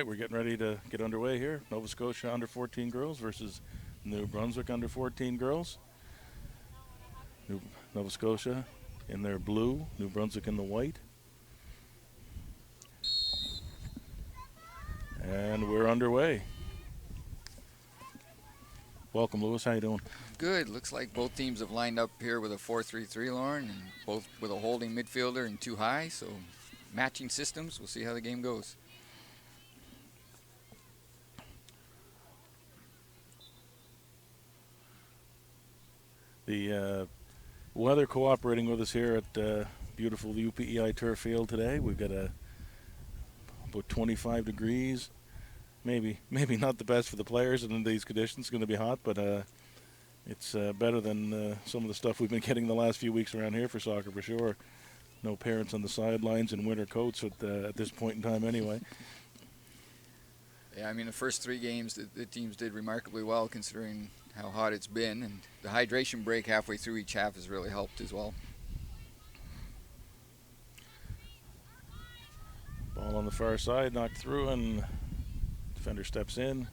right, we're getting ready to get underway here. Nova Scotia under 14 girls versus New Brunswick under 14 girls. Nova Scotia in their blue, New Brunswick in the white. And we're underway. Welcome, Lewis. How you doing? Good. Looks like both teams have lined up here with a 4-3-3, Lauren, and both with a holding midfielder and two high. So matching systems. We'll see how the game goes. The weather cooperating with us here at beautiful UPEI turf field today. We've got about 25 degrees. Maybe not the best for the players in these conditions. It's going to be hot, but it's better than some of the stuff we've been getting the last few weeks around here for soccer for sure. No parents on the sidelines in winter coats at this point in time anyway. Yeah, I mean, the first three games, the teams did remarkably well considering how hot it's been, and the hydration break halfway through each half has really helped as well. Ball on the far side, knocked through, and defender steps in.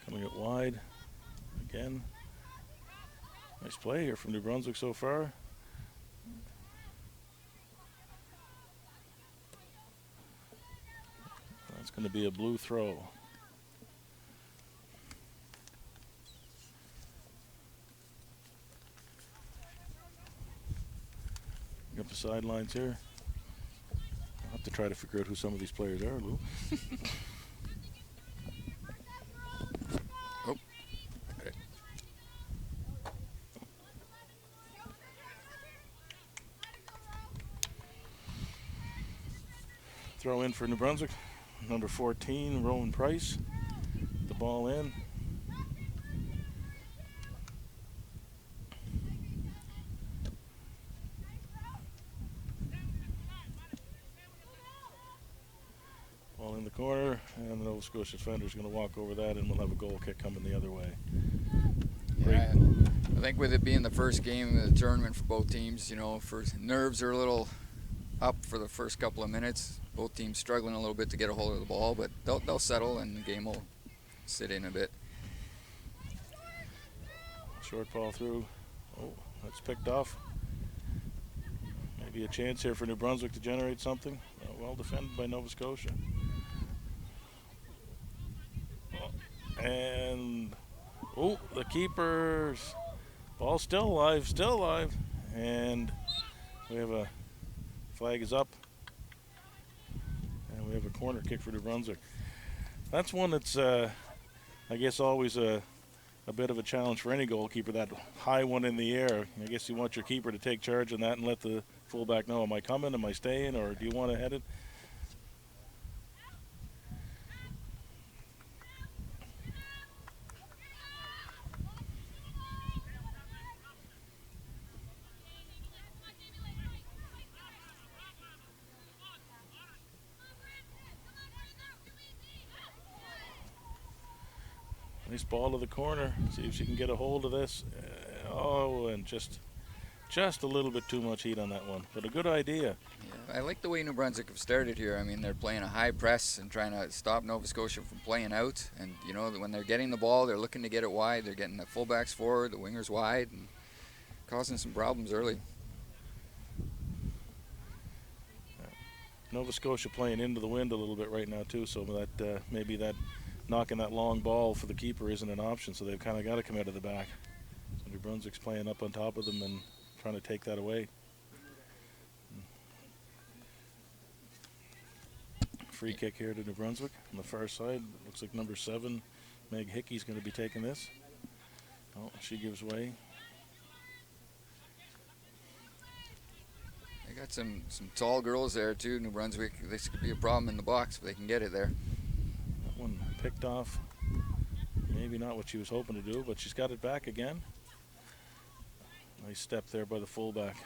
Coming it wide again. Nice play here from New Brunswick so far. That's going to be a blue throw. Up the sidelines here. I'll have to try to figure out who some of these players are, Lou. Oh, got it. Throw in for New Brunswick. Number 14, Rowan Price. The ball in. Ball in the corner, and the Nova Scotia defender is going to walk over that, and we'll have a goal kick coming the other way. Yeah, I think with it being the first game of the tournament for both teams, you know, nerves are a little up for the first couple of minutes. Both teams struggling a little bit to get a hold of the ball, but they'll settle and the game will sit in a bit. Short ball through. Oh, that's picked off. Maybe a chance here for New Brunswick to generate something. Well defended by Nova Scotia. And, oh, the keeper's ball still alive. And we have a flag is up. And we have a corner kick for New Brunswick. That's one that's, I guess, always a bit of a challenge for any goalkeeper, that high one in the air. I guess you want your keeper to take charge on that and let the fullback know, am I coming, am I staying, or do you want to head it? Nice ball to the corner. See if she can get a hold of this. Oh, and just a little bit too much heat on that one, but a good idea. Yeah, I like the way New Brunswick have started here. I mean, they're playing a high press and trying to stop Nova Scotia from playing out. And, you know, when they're getting the ball, they're looking to get it wide. They're getting the fullbacks forward, the wingers wide, and causing some problems early. Nova Scotia playing into the wind a little bit right now, too, so that maybe that knocking that long ball for the keeper isn't an option, so they've kind of got to come out of the back. So New Brunswick's playing up on top of them and trying to take that away. Free kick here to New Brunswick on the far side. Looks like number 7, Meg Hickey's going to be taking this. Oh, she gives way. They got some tall girls there too, New Brunswick. This could be a problem in the box if they can get it there. That one picked off. Maybe not what she was hoping to do, but she's got it back again. Nice step there by the fullback.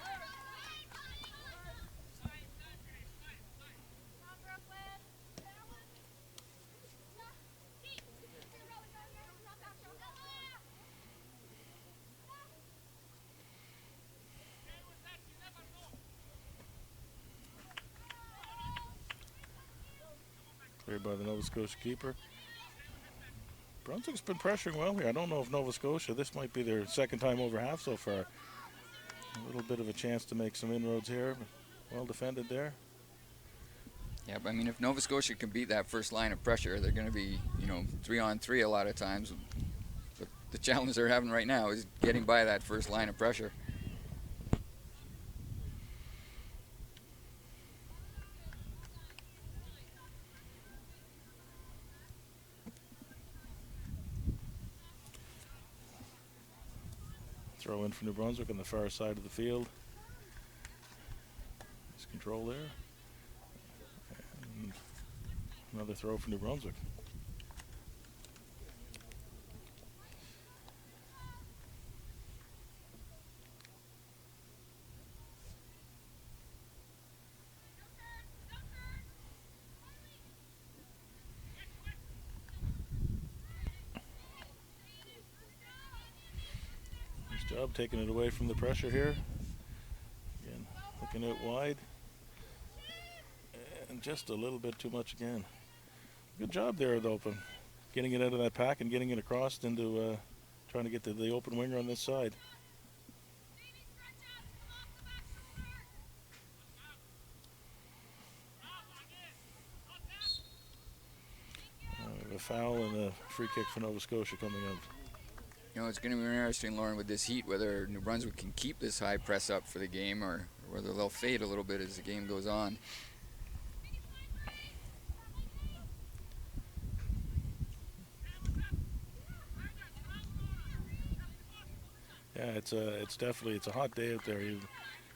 Cleared by the Nova Scotia keeper. Brunswick's been pressuring well here. I don't know if Nova Scotia, this might be their second time over half so far. A little bit of a chance to make some inroads here. Well defended there. Yeah, but I mean, if Nova Scotia can beat that first line of pressure, they're going to be, 3-on-3 a lot of times. But the challenge they're having right now is getting by that first line of pressure. Throw in for New Brunswick on the far side of the field. Nice control there. And another throw for New Brunswick. Job taking it away from the pressure here. Again, looking out wide. And just a little bit too much again. Good job there, though, getting it out of that pack and getting it across into trying to get to the open winger on this side. We have a foul and a free kick for Nova Scotia coming up. It's going to be interesting, Lauren, with this heat, whether New Brunswick can keep this high press up for the game or whether they'll fade a little bit as the game goes on. Yeah, it's a hot day out there.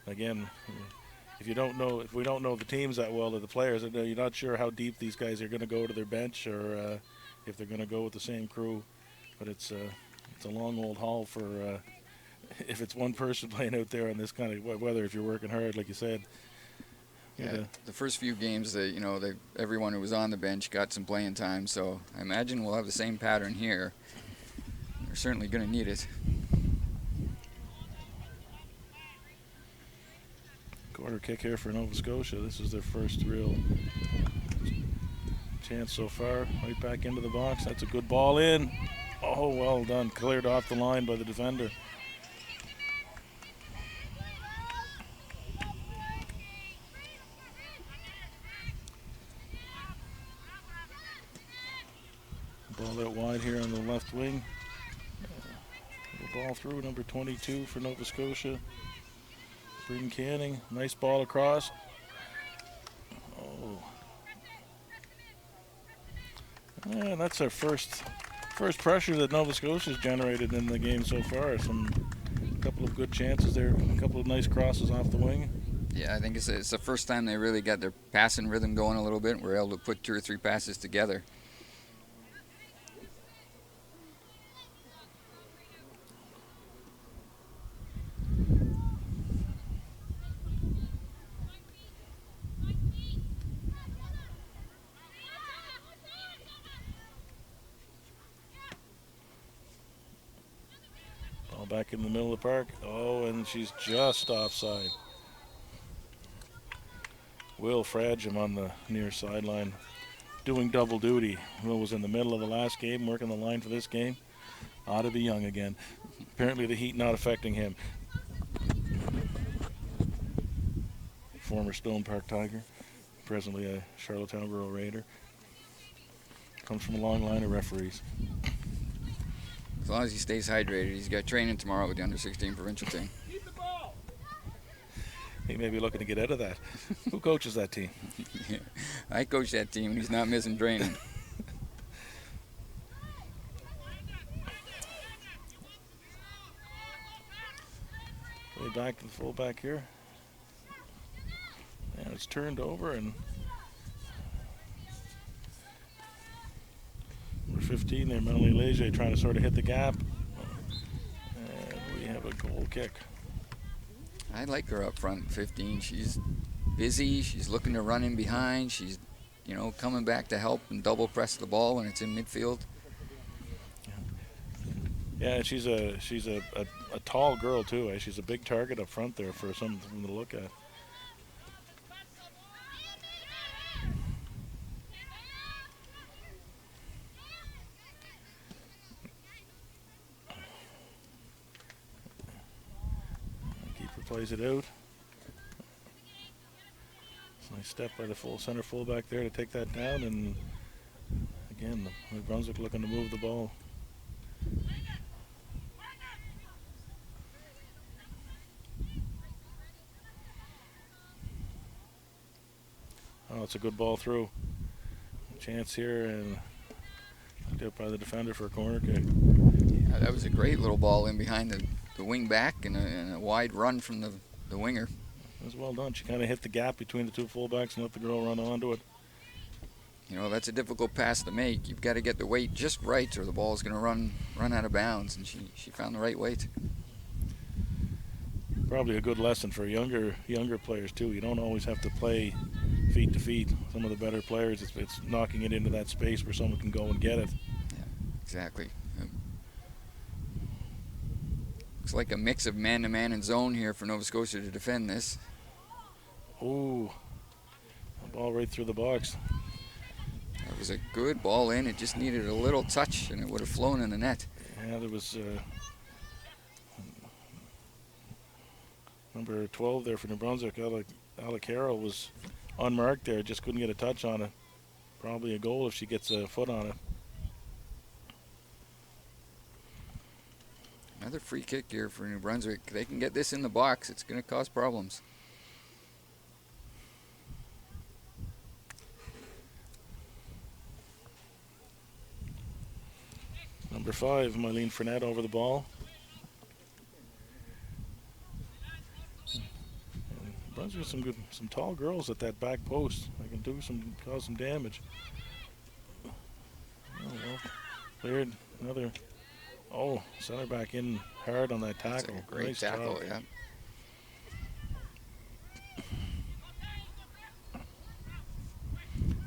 Again, if we don't know the teams that well or the players, you're not sure how deep these guys are going to go to their bench or if they're going to go with the same crew. But it's a long old haul for if it's one person playing out there in this kind of weather. If you're working hard, like you said. Yeah, the first few games, everyone who was on the bench got some playing time. So I imagine we'll have the same pattern here. They're certainly going to need it. Corner kick here for Nova Scotia. This is their first real chance so far. Right back into the box. That's a good ball in. Oh, well done. Cleared off the line by the defender. Ball out wide here on the left wing. The ball through, number 22 for Nova Scotia. Breen Canning. Nice ball across. Oh. And that's our first pressure that Nova Scotia's generated in the game so far. A couple of good chances there, a couple of nice crosses off the wing. Yeah, I think it's the first time they really got their passing rhythm going a little bit. We're able to put 2 or 3 passes together. Back in the middle of the park. Oh, and she's just offside. Will Fragem on the near sideline doing double duty. Will was in the middle of the last game, working the line for this game. Ought to be young again. Apparently the heat not affecting him. Former Stone Park Tiger, presently a Charlottetown Rural Raider. Comes from a long line of referees. As long as he stays hydrated, he's got training tomorrow with the under-16 provincial team. He may be looking to get out of that. Who coaches that team? I coach that team, and he's not missing training. Way back to the fullback here. And it's turned over, and number 15 there, Melanie Leger, trying to sort of hit the gap. And we have a goal kick. I like her up front, 15. She's busy. She's looking to run in behind. She's, coming back to help and double press the ball when it's in midfield. Yeah, she's a tall girl too. Eh? She's a big target up front there for something to look at. plays it out. Nice step by the center fullback there to take that down, and again, New Brunswick looking to move the ball. Oh, it's a good ball through. Chance here, and knocked out by the defender for a corner kick. Yeah, that was a great little ball in behind the wing back and a wide run from the winger. It was well done. She kind of hit the gap between the two fullbacks and let the girl run onto it. You know, that's a difficult pass to make. You've got to get the weight just right or the ball's going to run out of bounds, and she found the right weight. Probably a good lesson for younger players too. You don't always have to play feet to feet. Some of the better players, it's knocking it into that space where someone can go and get it. Yeah, exactly. Looks like a mix of man-to-man and zone here for Nova Scotia to defend this. Oh, ball right through the box. That was a good ball in. It just needed a little touch, and it would have flown in the net. Yeah, there was number 12 there for New Brunswick. Alec Carroll was unmarked there. Just couldn't get a touch on it. Probably a goal if she gets a foot on it. Another free kick here for New Brunswick. They can get this in the box. It's going to cause problems. Number 5, Mylene Fournette over the ball. And Brunswick some tall girls at that back post. They can cause some damage. Oh well, cleared. Another. Oh, center back in hard on that tackle. That's a great nice tackle, job. yeah.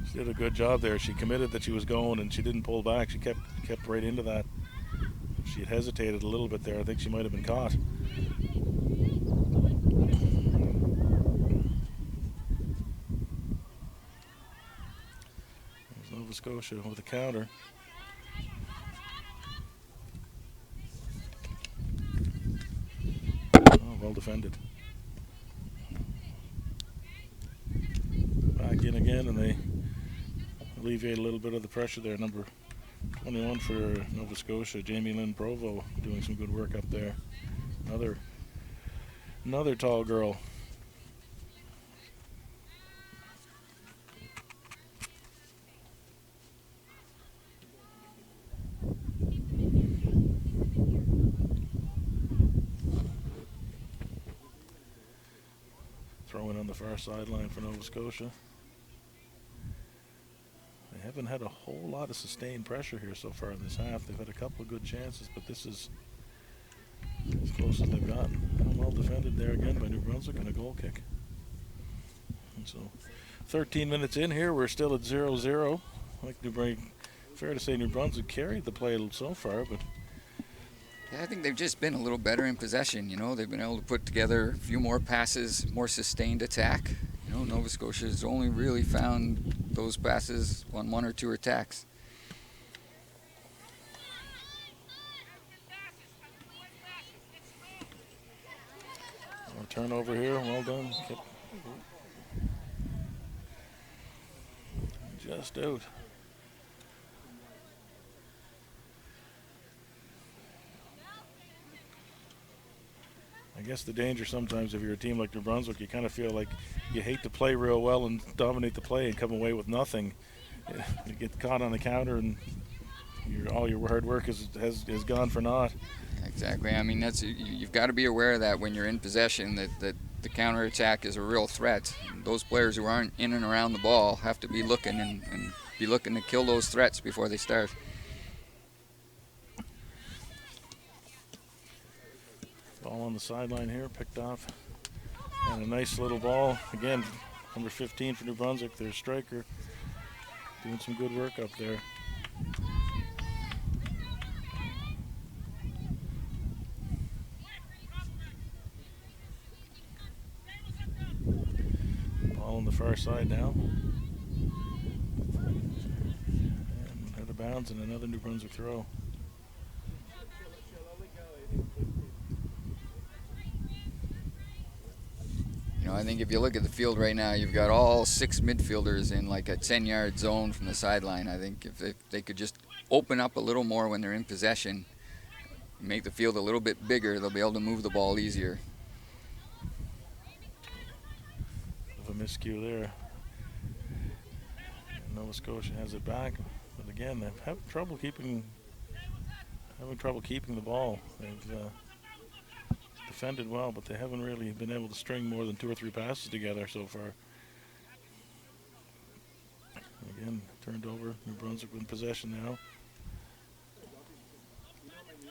She did a good job there. She committed that she was going, and she didn't pull back. She kept right into that. If she had hesitated a little bit there, I think she might have been caught. There's Nova Scotia with a counter. Oh, well defended. Back in again, and they alleviate a little bit of the pressure there. Number 21 for Nova Scotia, Jamie Lynn Provo, doing some good work up there. Another tall girl. Throwing on the far sideline for Nova Scotia. They haven't had a whole lot of sustained pressure here so far in this half. They've had a couple of good chances, but this is as close as they've gotten. Well defended there again by New Brunswick, and a goal kick. And so 13 minutes in here, we're still at 0-0. Fair to say New Brunswick carried the play so far, but Yeah, I think they've just been a little better in possession. You know, they've been able to put together a few more passes, more sustained attack. You know, Nova Scotia's only really found those passes on one or two attacks. Turnover here, well done. Just out. I guess the danger sometimes if you're a team like New Brunswick, you kind of feel like you hate to play real well and dominate the play and come away with nothing. You get caught on the counter and all your hard work has gone for naught. Exactly. I mean, you've got to be aware of that when you're in possession, that the counterattack is a real threat. And those players who aren't in and around the ball have to be looking and be looking to kill those threats before they start. Ball on the sideline here, picked off. And a nice little ball. Again, number 15 for New Brunswick, their striker, doing some good work up there. Ball on the far side now. And out of bounds, and another New Brunswick throw. You know, I think if you look at the field right now, you've got all 6 midfielders in like a 10-yard zone from the sideline. I think if they could just open up a little more when they're in possession, make the field a little bit bigger, they'll be able to move the ball easier. A miscue there. Nova Scotia has it back, but again, they're having trouble keeping the ball. They've defended well, but they haven't really been able to string more than 2 or 3 passes together so far. Again, turned over. New Brunswick in possession now.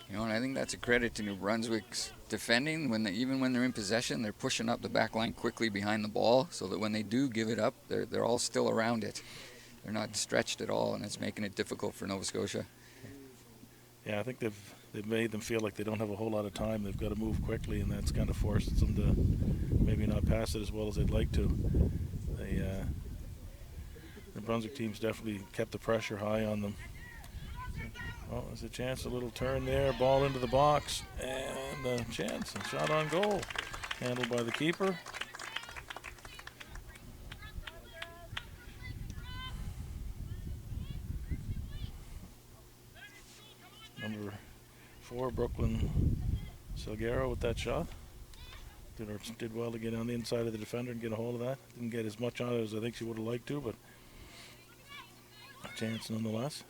You know, and I think that's a credit to New Brunswick's defending. Even when they're in possession, they're pushing up the back line quickly behind the ball, so that when they do give it up, they're all still around it. They're not stretched at all, and it's making it difficult for Nova Scotia. Yeah, I think they've made them feel like they don't have a whole lot of time. They've got to move quickly, and that's kind of forced them to maybe not pass it as well as they'd like to. The Brunswick team's definitely kept the pressure high on them. Oh, there's a chance, a little turn there, ball into the box, and a chance, a shot on goal, handled by the keeper. Number 4, Brooklyn Salguero with that shot. Did well to get on the inside of the defender and get a hold of that. Didn't get as much on it as I think she would have liked to, but a chance nonetheless.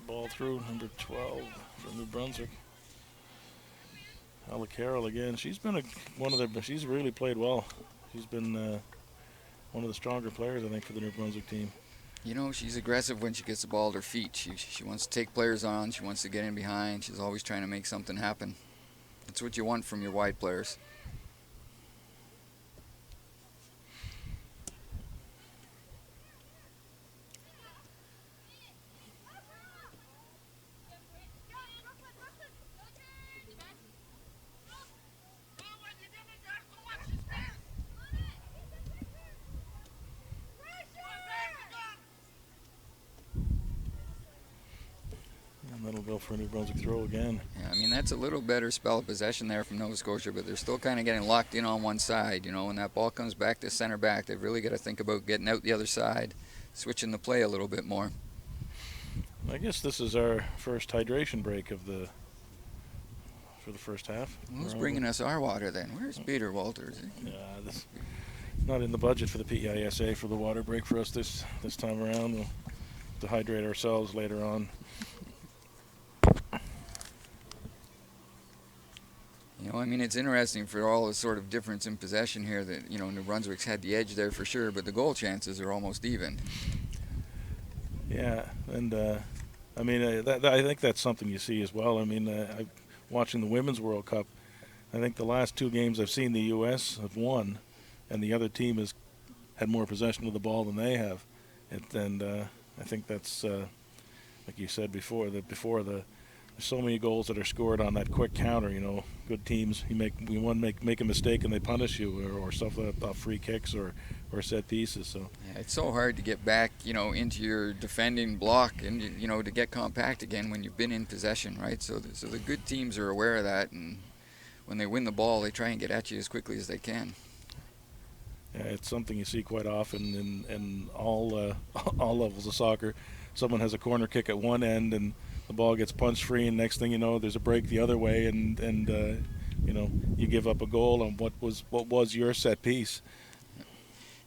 Ball through, number 12 from New Brunswick. Ella Carroll again. She's been she's really played well. She's been one of the stronger players, I think, for the New Brunswick team. You know, she's aggressive when she gets the ball at her feet. She wants to take players on. She wants to get in behind. She's always trying to make something happen. That's what you want from your wide players. That'll go for a New Brunswick throw again. Yeah, I mean, that's a little better spell of possession there from Nova Scotia, but they're still kind of getting locked in on one side. You know, when that ball comes back to center back, they've really got to think about getting out the other side, switching the play a little bit more. I guess this is our first hydration break for the first half. Who's bringing us our water then? Where's Peter Walters? This not in the budget for the PISA for the water break for us this time around. We'll have to hydrate ourselves later on. You know, I mean, it's interesting for all the sort of difference in possession here that, you know, New Brunswick's had the edge there for sure, but the goal chances are almost even. Yeah, and I mean, I think that's something you see as well. I mean, watching the Women's World Cup, I think the last 2 games I've seen the U.S. have won, and the other team has had more possession of the ball than they have. And I think that's, like you said before, there's so many goals that are scored on that quick counter. You know, good teams, you make a mistake and they punish you, or stuff like off free kicks or set pieces. So yeah, it's so hard to get back, you know, into your defending block and, you know, to get compact again when you've been in possession, right? So the good teams are aware of that, and when they win the ball, they try and get at you as quickly as they can. Yeah, it's something you see quite often in all levels of soccer. Someone has a corner kick at one end and the ball gets punched free, and next thing you know, there's a break the other way, and you know, you give up a goal on what was your set piece.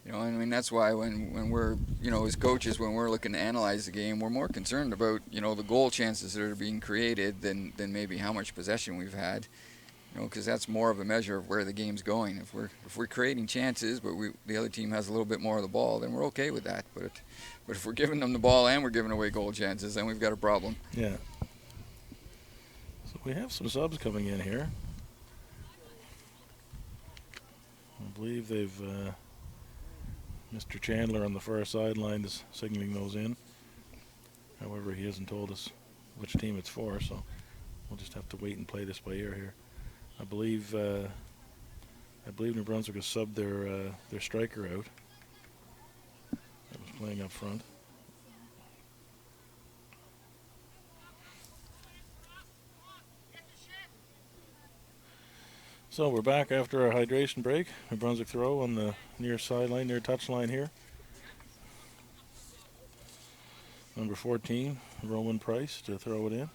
You know, I mean, that's why when we're, you know, as coaches, when we're looking to analyze the game, we're more concerned about, you know, the goal chances that are being created than maybe how much possession we've had. You know, because that's more of a measure of where the game's going. If we're creating chances, but the other team has a little bit more of the ball, then we're okay with that. But if we're giving them the ball and we're giving away goal chances, then we've got a problem. Yeah. So we have some subs coming in here. I believe they've Mr. Chandler on the far sideline is signaling those in. However, he hasn't told us which team it's for, so we'll just have to wait and play this by ear here. I believe New Brunswick has subbed their striker out. That was playing up front. So we're back after our hydration break. New Brunswick throw on the near sideline, near touchline here. Number 14, Roman Price to throw it in.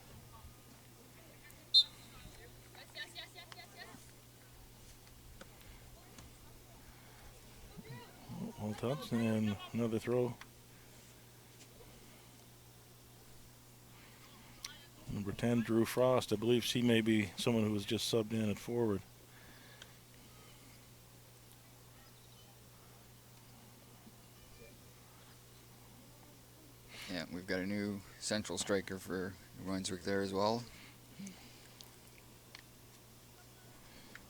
All touch and another throw. Number 10, Drew Frost. I believe she may be someone who was just subbed in at forward. Yeah, we've got a new central striker for New Brunswick there as well.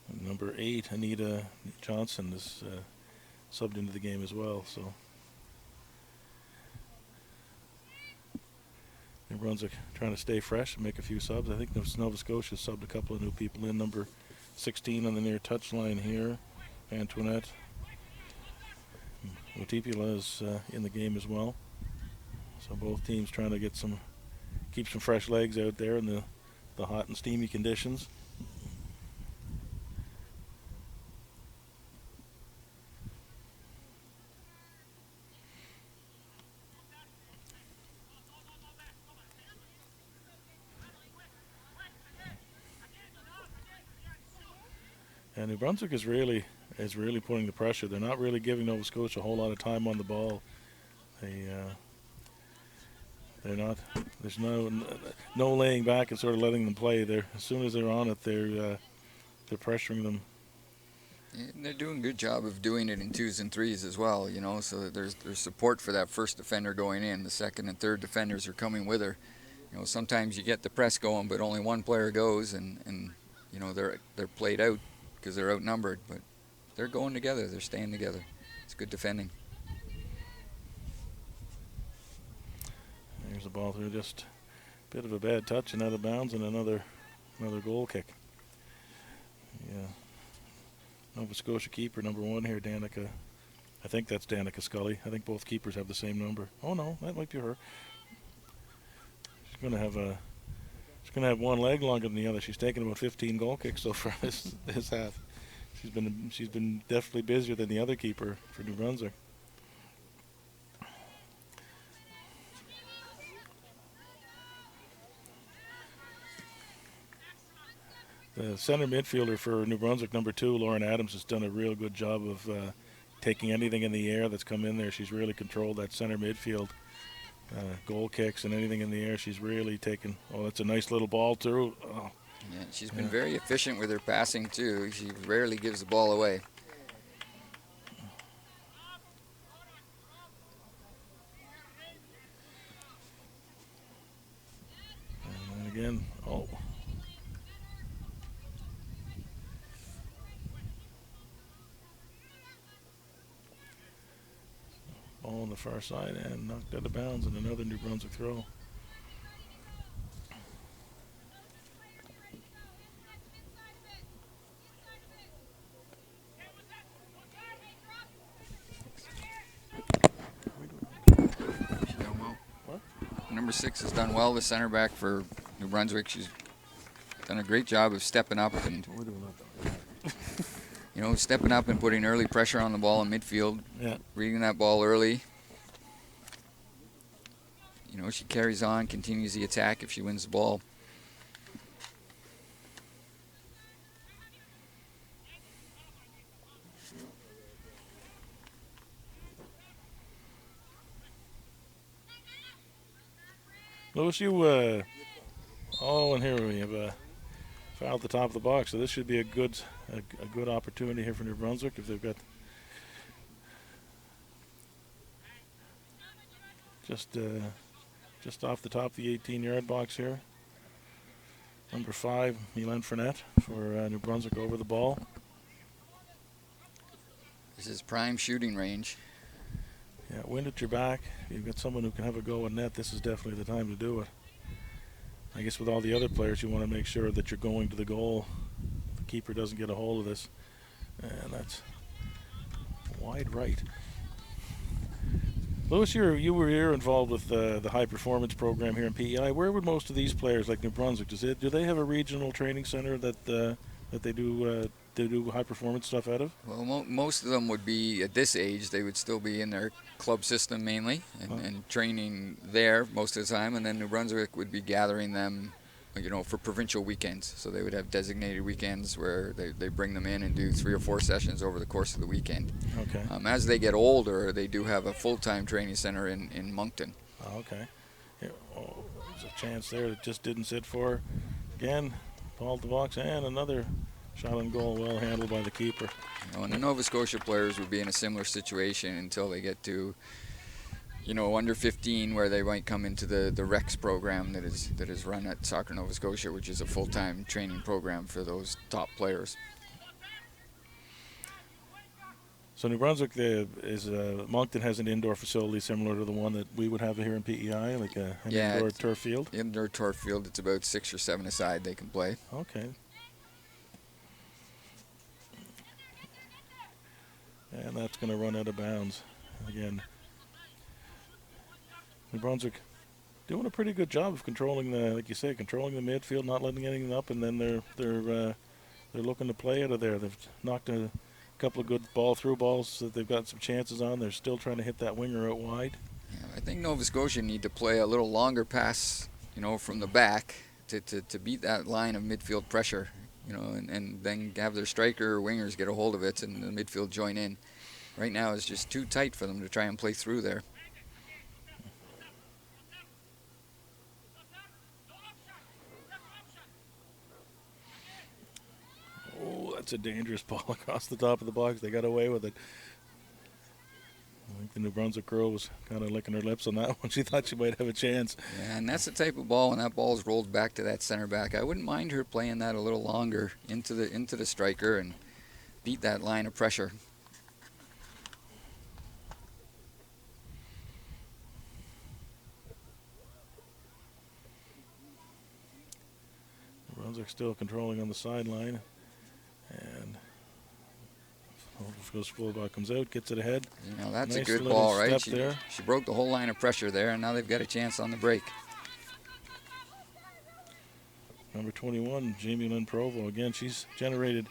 And number 8, Anita Johnson, is subbed into the game as well. So New Brunswick trying to stay fresh and make a few subs. I think Nova Scotia subbed a couple of new people in. Number 16 on the near touchline here, Antoinette Mutipula is in the game as well. So both teams trying to keep some fresh legs out there in the hot and steamy conditions. And New Brunswick is really putting the pressure. They're not really giving Nova Scotia a whole lot of time on the ball. They're not. There's no laying back and sort of letting them play. As soon as they're on it, they're pressuring them. Yeah, they're doing a good job of doing it in 2s and 3s as well, you know, so that there's support for that first defender going in. The second and third defenders are coming with her. You know, sometimes you get the press going, but only one player goes, and you know, they're played out because they're outnumbered, but they're going together. They're staying together. It's good defending. There's the ball through, just a bit of a bad touch and out of bounds, and another goal kick. Yeah. Nova Scotia keeper number 1 here, Danica. I think that's Danica Scully. I think both keepers have the same number. Oh no, that might be her. She's gonna have one leg longer than the other. She's taken about 15 goal kicks so far this half. She's been definitely busier than the other keeper for New Brunswick. The center midfielder for New Brunswick, number 2, Lauren Adams, has done a real good job of taking anything in the air that's come in there. She's really controlled that center midfield. Goal kicks and anything in the air, she's really taken. Oh, that's a nice little ball through. Oh. Yeah, she's been very efficient with her passing too. She rarely gives the ball away. And again, oh. Ball on the far side and knocked out of bounds, and another New Brunswick throw. She's done well. What? Number 6 has done well, the center back for New Brunswick. She's done a great job of stepping up and you know, stepping up and putting early pressure on the ball in midfield. Yeah. Reading that ball early. You know, she carries on, continues the attack if she wins the ball. Lewis, you, and here we have a foul at the top of the box, so this should be a good opportunity here for New Brunswick if they've got just off the top of the 18-yard box here. Number 5, Milan Fournette for New Brunswick over the ball. This is prime shooting range. Yeah, wind at your back. You've got someone who can have a go in net. This is definitely the time to do it. I guess with all the other players, you want to make sure that you're going to the goal. The keeper doesn't get a hold of this. And that's wide right. Lewis, you were here involved with the high performance program here in PEI. Where would most of these players, like New Brunswick, do they have a regional training center that they do they do high performance stuff out of? Well, most of them would be at this age. They would still be in their club system mainly and training there most of the time. And then New Brunswick would be gathering them, for provincial weekends. So they would have designated weekends where they bring them in and do 3 or 4 sessions over the course of the weekend. Okay. As they get older, they do have a full-time training center in Moncton. Oh, okay. Here, there's a chance there that just didn't sit for. Again, ball to the box, and another shot on goal, well handled by the keeper. And the Nova Scotia players would be in a similar situation until they get to, under 15, where they might come into the Rex program that is run at Soccer Nova Scotia, which is a full-time training program for those top players. So New Brunswick Moncton has an indoor facility similar to the one that we would have here in PEI, like an indoor turf field? Indoor turf field. It's about 6 or 7 aside they can play. Okay. And that's going to run out of bounds. Again, New Brunswick doing a pretty good job of controlling controlling the midfield, not letting anything up, and then they're looking to play out of there. They've knocked a couple of good through balls that they've got some chances on. They're still trying to hit that winger out wide. Yeah, I think Nova Scotia need to play a little longer pass, from the back to beat that line of midfield pressure, and then have their striker or wingers get a hold of it and the midfield join in. Right now it's just too tight for them to try and play through there. Oh, that's a dangerous ball across the top of the box. They got away with it. I think the New Brunswick girl was kind of licking her lips on that one. She thought she might have a chance. Yeah, and that's the type of ball when that ball's rolled back to that center back. I wouldn't mind her playing that a little longer into the striker and beat that line of pressure. New Brunswick still controlling on the sideline. And fullback comes out, gets it ahead. That's nice a good ball, right? She broke the whole line of pressure there, and now they've got a chance on the break. Number 21, Jamie Lynn Provo. Again, she's generated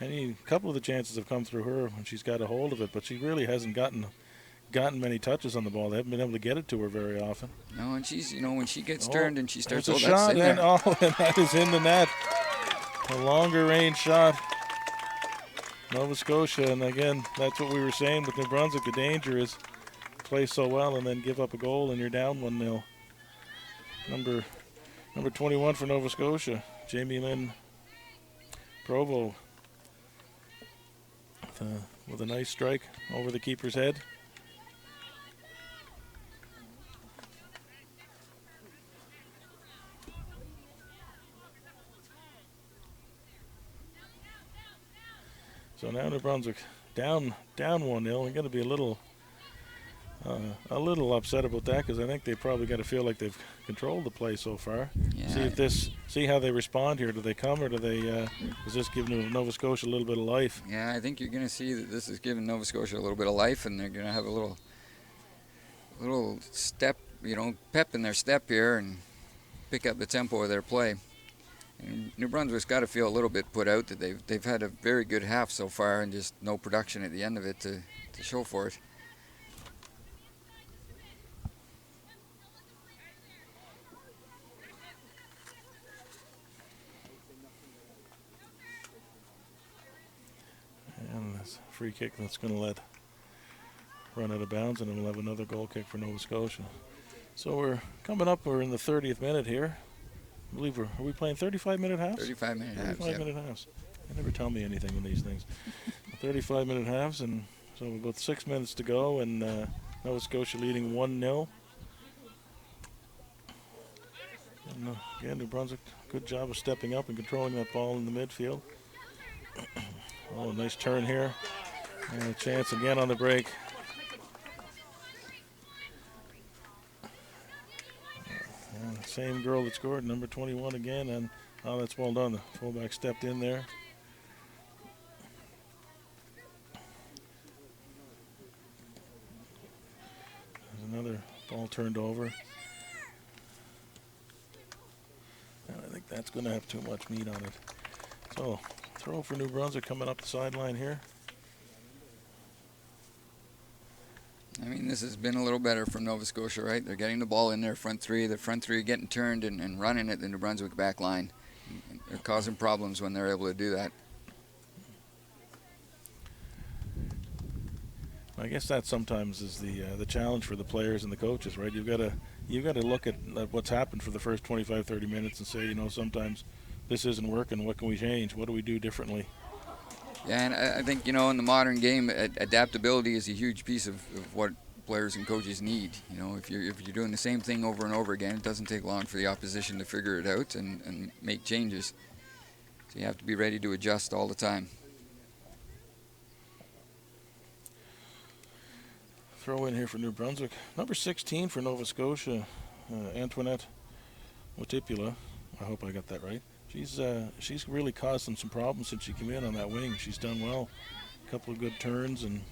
a couple of the chances have come through her when she's got a hold of it, but she really hasn't gotten many touches on the ball. They haven't been able to get it to her very often. No, and she's, when she gets turned and she starts, that's in there. And that is in the net. A longer range shot. Nova Scotia, and again, that's what we were saying with New Brunswick. The danger is play so well and then give up a goal and you're down 1-0. Number 21 for Nova Scotia, Jamie Lynn Provo, with a nice strike over the keeper's head. So now New Brunswick down 1-0. They're going to be a little upset about that because I think they probably got to feel like they've controlled the play so far. Yeah. See how they respond here. Do they come or do they? Does this give Nova Scotia a little bit of life? Yeah, I think you're going to see that this is giving Nova Scotia a little bit of life, and they're going to have a little step, pep in their step here and pick up the tempo of their play. And New Brunswick's got to feel a little bit put out that they've had a very good half so far and just no production at the end of it to show for it. And this free kick that's going to run out of bounds, and then we'll have another goal kick for Nova Scotia. So we're coming up. We're in the 30th minute here. I believe are we playing 35-minute halves? 35-minute halves. 35-minute halves. They never tell me anything in these things. 35-minute halves, and so about 6 minutes to go, and Nova Scotia leading 1-0. And again, New Brunswick, good job of stepping up and controlling that ball in the midfield. Oh, nice turn here. And a chance again on the break. And same girl that scored, number 21 again, and that's well done. The fullback stepped in there. There's another ball turned over. And I think that's going to have too much meat on it. So Throw for New Brunswick coming up the sideline here. I mean, this has been a little better from Nova Scotia, right? They're getting the ball in their front three. The front three are getting turned and running at the New Brunswick back line. They're causing problems when they're able to do that. I guess that sometimes is the challenge for the players and the coaches, right? You've got to look at what's happened for the first 25, 30 minutes and say, sometimes this isn't working. What can we change? What do we do differently? Yeah, and I think, in the modern game, adaptability is a huge piece of what players and coaches need. If you're doing the same thing over and over again, it doesn't take long for the opposition to figure it out and make changes. So you have to be ready to adjust all the time. Throw in here for New Brunswick. Number 16 for Nova Scotia, Antoinette Motipula. I hope I got that right. She's really caused them some problems since she came in on that wing. She's done well. A couple of good turns, and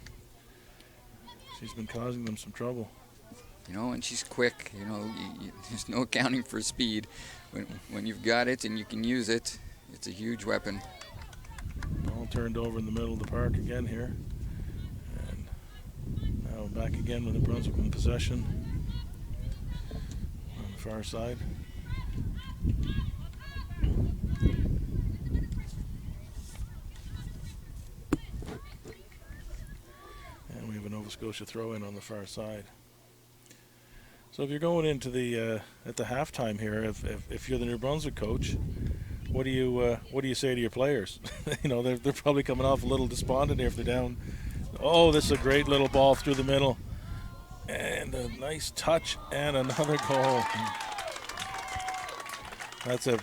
she's been causing them some trouble. And she's quick. There's no accounting for speed. When you've got it and you can use it, it's a huge weapon. Ball turned over in the middle of the park again here. And now back again with the Brunswick in possession on the far side. And we have a Nova Scotia throw-in on the far side. So if you're going into the at the halftime here, if you're the New Brunswick coach, what do you say to your players? They're probably coming off a little despondent here if they're down. Oh, this is a great little ball through the middle, and a nice touch and another goal. That's a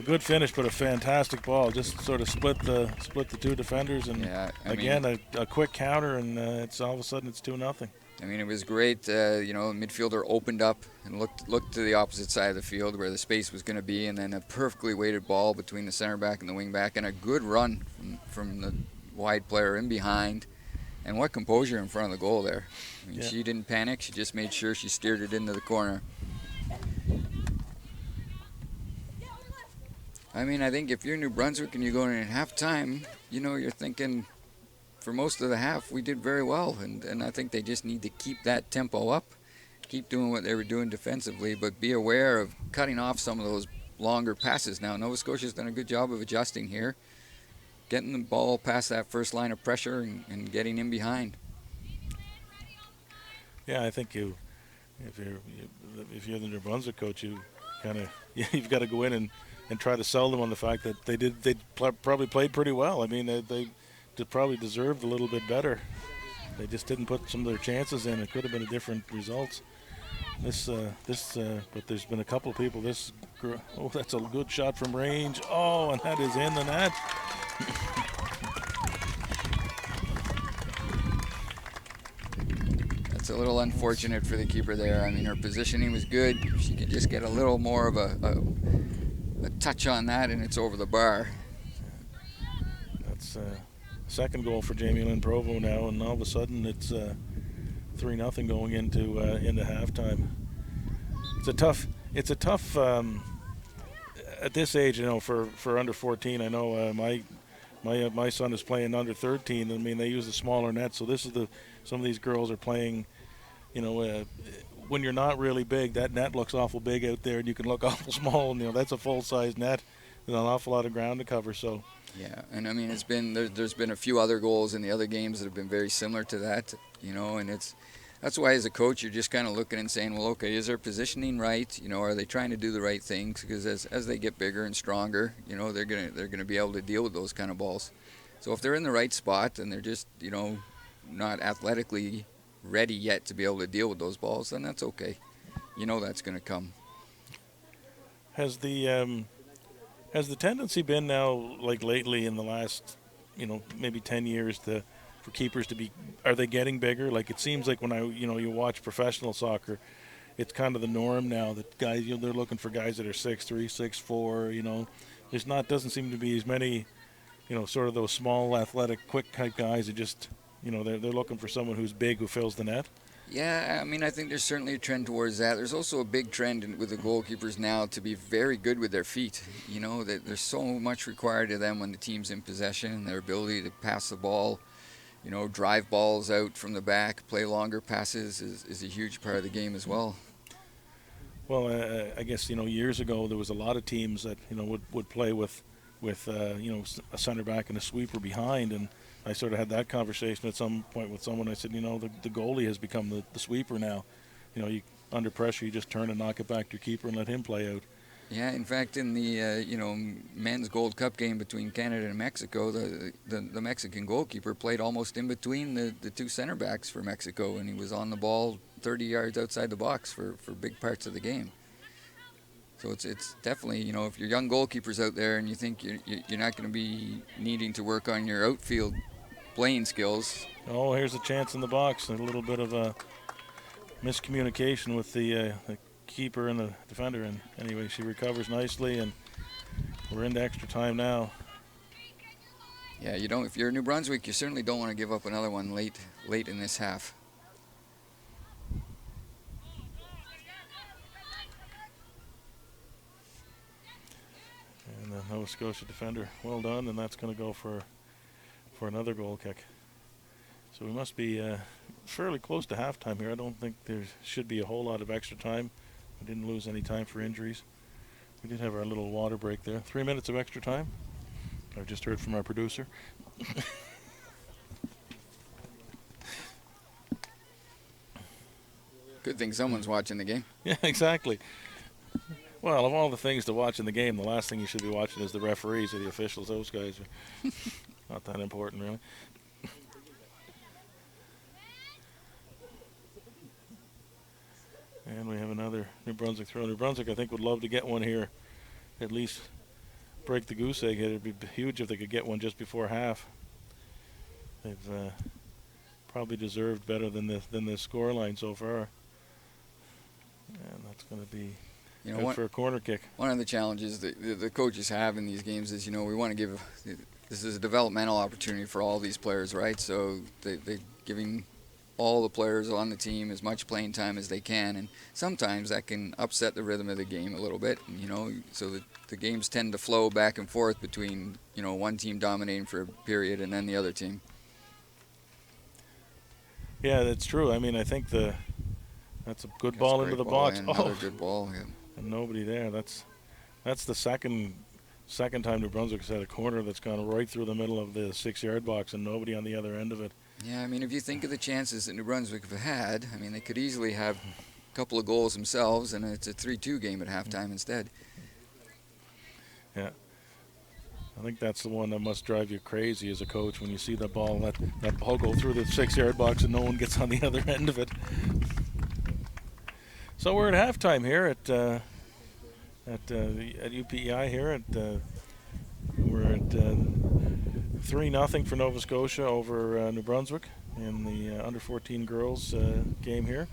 good finish, but a fantastic ball. Just sort of split the two defenders, and a quick counter, and it's all of a sudden it's 2-0. I mean, it was great. The midfielder opened up and looked to the opposite side of the field where the space was going to be, and then a perfectly weighted ball between the center back and the wing back, and a good run from the wide player in behind. And what composure in front of the goal there. I mean, She didn't panic. She just made sure she steered it into the corner. I mean, I think if you're New Brunswick and you're going in at halftime, you're thinking for most of the half we did very well. And I think they just need to keep that tempo up, keep doing what they were doing defensively, but be aware of cutting off some of those longer passes. Now, Nova Scotia's done a good job of adjusting here, getting the ball past that first line of pressure and getting in behind. Yeah, I think if you're the New Brunswick coach, you've got to go in and try to sell them on the fact that they probably played pretty well. I mean, they probably deserved a little bit better. They just didn't put some of their chances in. It could have been a different result. But there's been a couple of people. That's a good shot from range. Oh, and that is in the net. That's a little unfortunate for the keeper there. I mean, her positioning was good. If she could just get a little more of a touch on that, and it's over the bar. That's second goal for Jamie Lynn Provo now, and all of a sudden it's 3-0 going into halftime. It's a tough at this age, for under 14. I know my son is playing under 13. I mean, they use the smaller net, so some of these girls are playing. When you're not really big, that net looks awful big out there, and you can look awful small. And that's a full-size net with an awful lot of ground to cover. So. Yeah, and I mean, there's been a few other goals in the other games that have been very similar to that, and that's why as a coach you're just kind of looking and saying, well, okay, is their positioning right? Are they trying to do the right things? Because as they get bigger and stronger, they're gonna be able to deal with those kind of balls. So if they're in the right spot and they're just not athletically ready yet to be able to deal with those balls, then that's okay. That's going to come. Has the tendency been now, like lately in the last, maybe 10 years, for keepers to be, are they getting bigger? Like it seems like when you watch professional soccer, it's kind of the norm now that guys, they're looking for guys that are 6'3", 6'4", doesn't seem to be as many, sort of those small, athletic, quick type guys that just, they're looking for someone who's big who fills the net. Yeah, I mean, I think there's certainly a trend towards that. There's also a big trend with the goalkeepers now to be very good with their feet. You know, that there's so much required of them when the team's in possession, and their ability to pass the ball, you know, drive balls out from the back, play longer passes is a huge part of the game as well. Well, I guess years ago there was a lot of teams that would play with a center back and a sweeper behind, and I sort of had that conversation at some point with someone. I said, the goalie has become the sweeper now. You under pressure, you just turn and knock it back to your keeper and let him play out. Yeah, in fact, in the men's Gold Cup game between Canada and Mexico, the Mexican goalkeeper played almost in between the two center backs for Mexico, and he was on the ball 30 yards outside the box for big parts of the game. So it's definitely, if you're young goalkeepers out there and you think you're not going to be needing to work on your outfield playing skills. Oh, here's a chance in the box. A little bit of a miscommunication with the keeper and the defender, and anyway, she recovers nicely, and we're into extra time now. Yeah, if you're New Brunswick, you certainly don't want to give up another one late in this half. And the Nova Scotia defender, well done, and that's going to go for another goal kick. So we must be fairly close to halftime here. I don't think there should be a whole lot of extra time. We didn't lose any time for injuries. We did have our little water break there. 3 minutes of extra time. I've just heard from our producer. Good thing someone's watching the game. Yeah, exactly. Well, of all the things to watch in the game, the last thing you should be watching is the referees or the officials. Those guys are not that important, really. And we have another New Brunswick throw. New Brunswick, I think, would love to get one here. At least break the goose egg. It would be huge if they could get one just before half. They've probably deserved better than the score line so far. And that's going to be good for a corner kick. One of the challenges that the coaches have in these games is, we want to give this is a developmental opportunity for all these players, right? So they're giving all the players on the team as much playing time as they can, and sometimes that can upset the rhythm of the game a little bit, so that the games tend to flow back and forth between, one team dominating for a period and then the other team. Yeah, that's true. I mean, I think that's a good ball into the box. Another good ball. Yeah. And nobody there. That's the second time New Brunswick has had a corner that's gone right through the middle of the 6-yard box and nobody on the other end of it. Yeah, I mean, if you think of the chances that New Brunswick have had, I mean, they could easily have a couple of goals themselves, and it's a 3-2 game at halftime instead. Yeah. I think that's the one that must drive you crazy as a coach when you see that ball go through the 6-yard box and no one gets on the other end of it. So we're at halftime here at UPEI here. We're at 3-0 for Nova Scotia over New Brunswick in the under 14 girls game here.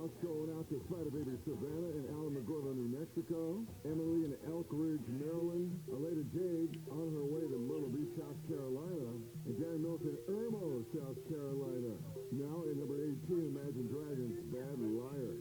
Shoutouts going out to Spider Baby Savannah and Alan McGorville, New Mexico. Emily in Elk Ridge, Maryland. Aleda Jade on her way to Myrtle Beach, South Carolina. And Gary Milton, Irmo, South Carolina. Now at number 18, Imagine Dragons, Bad Liar.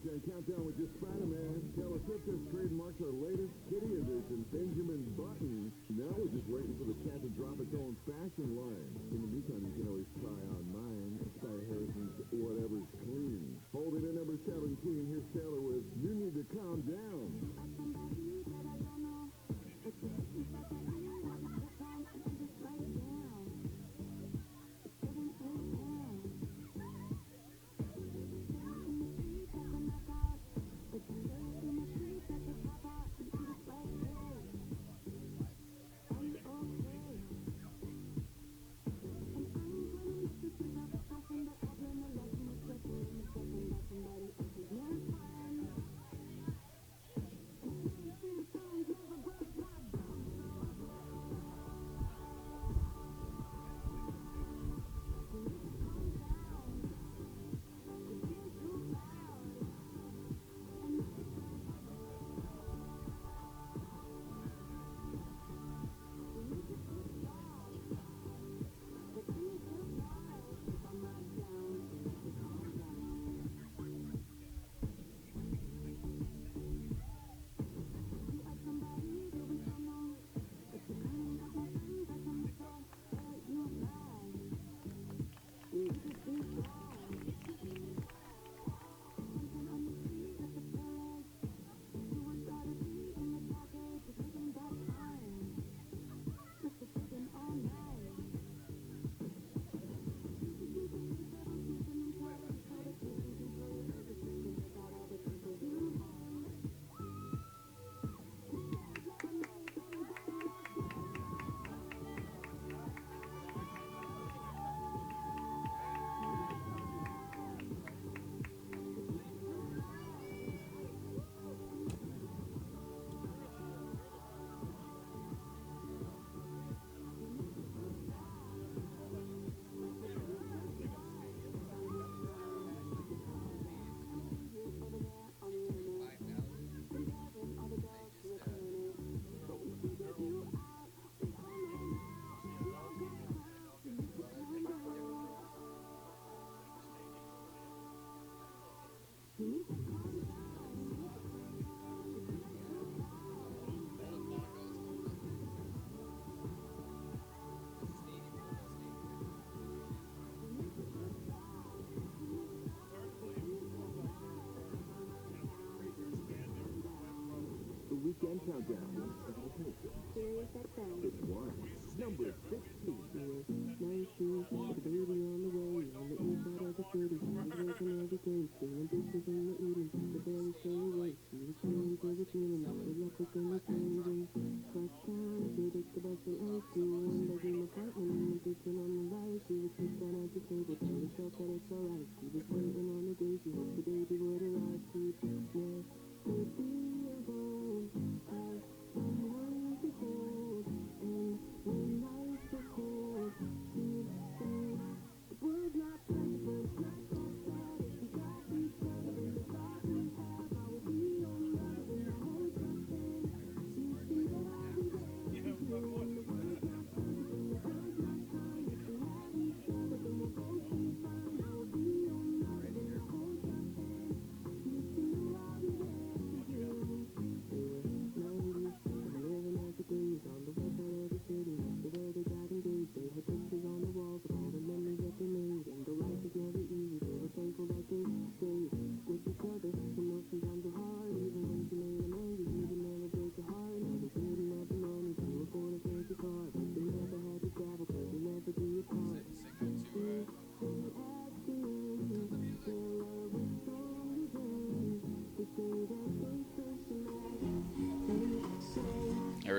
Weekend Countdown with your Spider-Man. Taylor Swift has trademarked our latest kitty edition, Benjamin Button. Now we're just waiting for the cat to drop its own fashion line. In the meantime, you can always try on mine, Sky Harrison's Whatever's Clean. Holding in number 17, here's Taylor with You Need to Calm Down.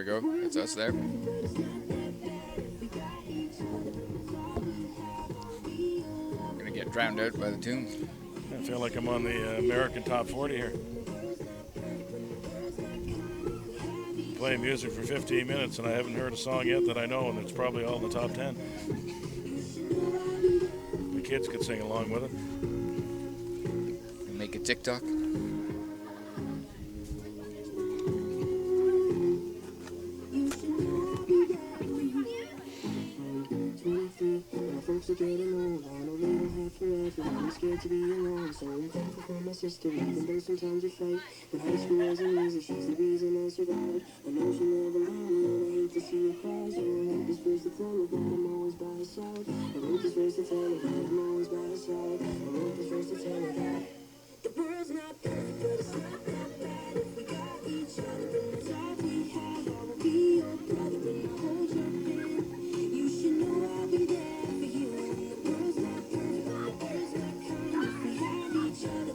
go. That's us there. Gonna get drowned out by the tune. I feel like I'm on the American Top 40 here. Playing music for 15 minutes and I haven't heard a song yet that I know, and it's probably all in the top 10. The kids could sing along with it. Make a TikTok. Folks are getting old, I know they don't have forever. I'm scared to be alone, so I'm thankful for my sister. Even though sometimes we fight, but high school wasn't easy. She's the reason I survived. I know she never leave me, and I hate to see her cry. So I wrote this verse to tell her that I'm always by her side. I wrote this verse to tell her that I'm always by her side. I wrote this verse to tell her that the world's not perfect, but it's not that bad. If we got each other in the time we have, I will be your brother and I'll hold your hand. You should know I'll be there.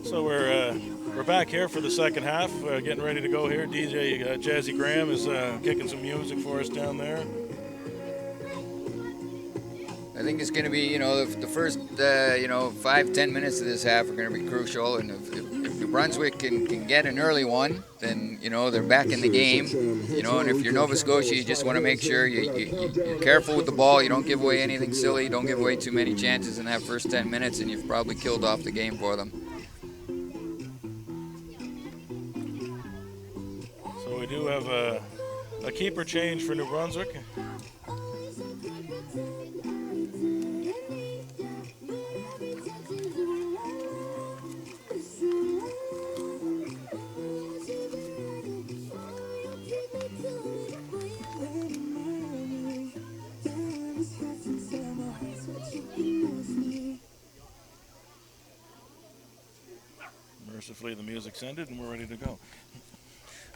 So we're back here for the second half, getting ready to go here. DJ Jazzy Graham is kicking some music for us down there. I think it's going to be, the first, 5-10 minutes of this half are going to be crucial. And if New Brunswick can get an early one, then, they're back in the game. And if you're Nova Scotia, you just want to make sure you're careful with the ball. You don't give away anything silly. Don't give away too many chances in that first 10 minutes, and you've probably killed off the game for them. So we do have a keeper change for New Brunswick. Mercifully, the music's ended and we're ready to go.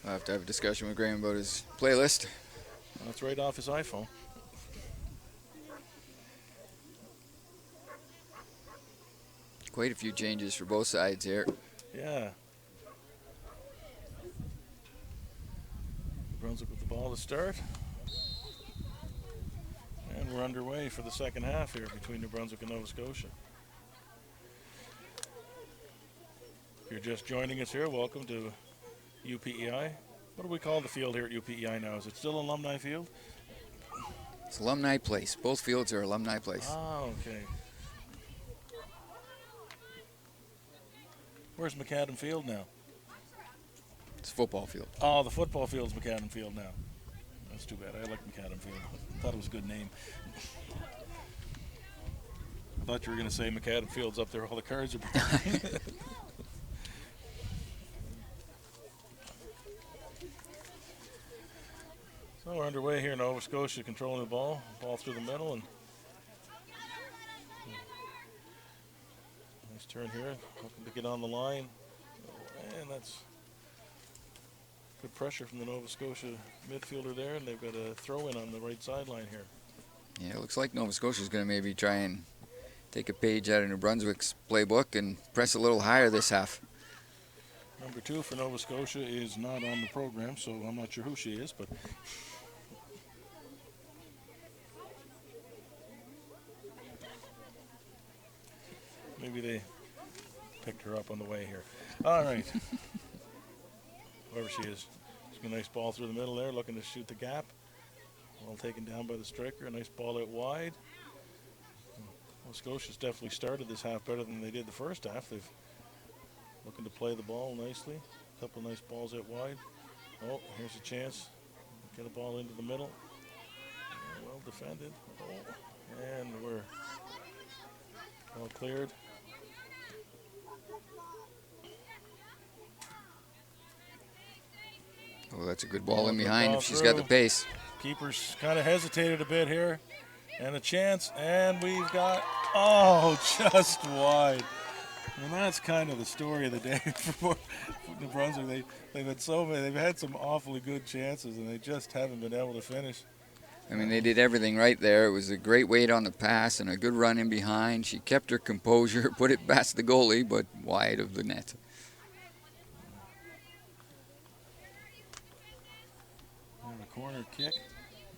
I'll have to have a discussion with Graham about his playlist. That's right off his iPhone. Quite a few changes for both sides here. Yeah. Brunswick with the ball to start. And we're underway for the second half here between New Brunswick and Nova Scotia. If you're just joining us here, welcome to UPEI. What do we call the field here at UPEI now? Is it still Alumni Field? It's Alumni Place. Both fields are Alumni Place. Oh, okay. Where's McAdam Field now? It's a football field. Oh, the football field's McAdam Field now. That's too bad. I like McAdam Field. I thought it was a good name. I thought you were going to say McAdam Field's up there. All the cards are behind. So we're underway here. Nova Scotia controlling the ball. Ball through the middle. And nice turn here. Looking to get on the line. And that's good pressure from the Nova Scotia midfielder there. And they've got a throw in on the right sideline here. Yeah, it looks like Nova Scotia's going to maybe try and take a page out of New Brunswick's playbook and press a little higher this half. Number 2 for Nova Scotia is not on the program, so I'm not sure who she is, but maybe they picked her up on the way here. All right. Whoever she is. She's got a nice ball through the middle there, looking to shoot the gap. Well taken down by the striker. A nice ball out wide. Nova Scotia's definitely started this half better than they did the first half. They've looking to play the ball nicely. A couple nice balls out wide. Oh, here's a chance. Get a ball into the middle. Well defended. Oh, and we're all cleared. Oh, that's a good ball in behind if she's got the pace. Keeper's kind of hesitated a bit here. And a chance, and we've got, oh, just wide. And that's kind of the story of the day for New Brunswick. They've had they've had some awfully good chances, and they just haven't been able to finish. I mean, they did everything right there. It was a great weight on the pass and a good run in behind. She kept her composure, put it past the goalie, but wide of the net. In the corner kick.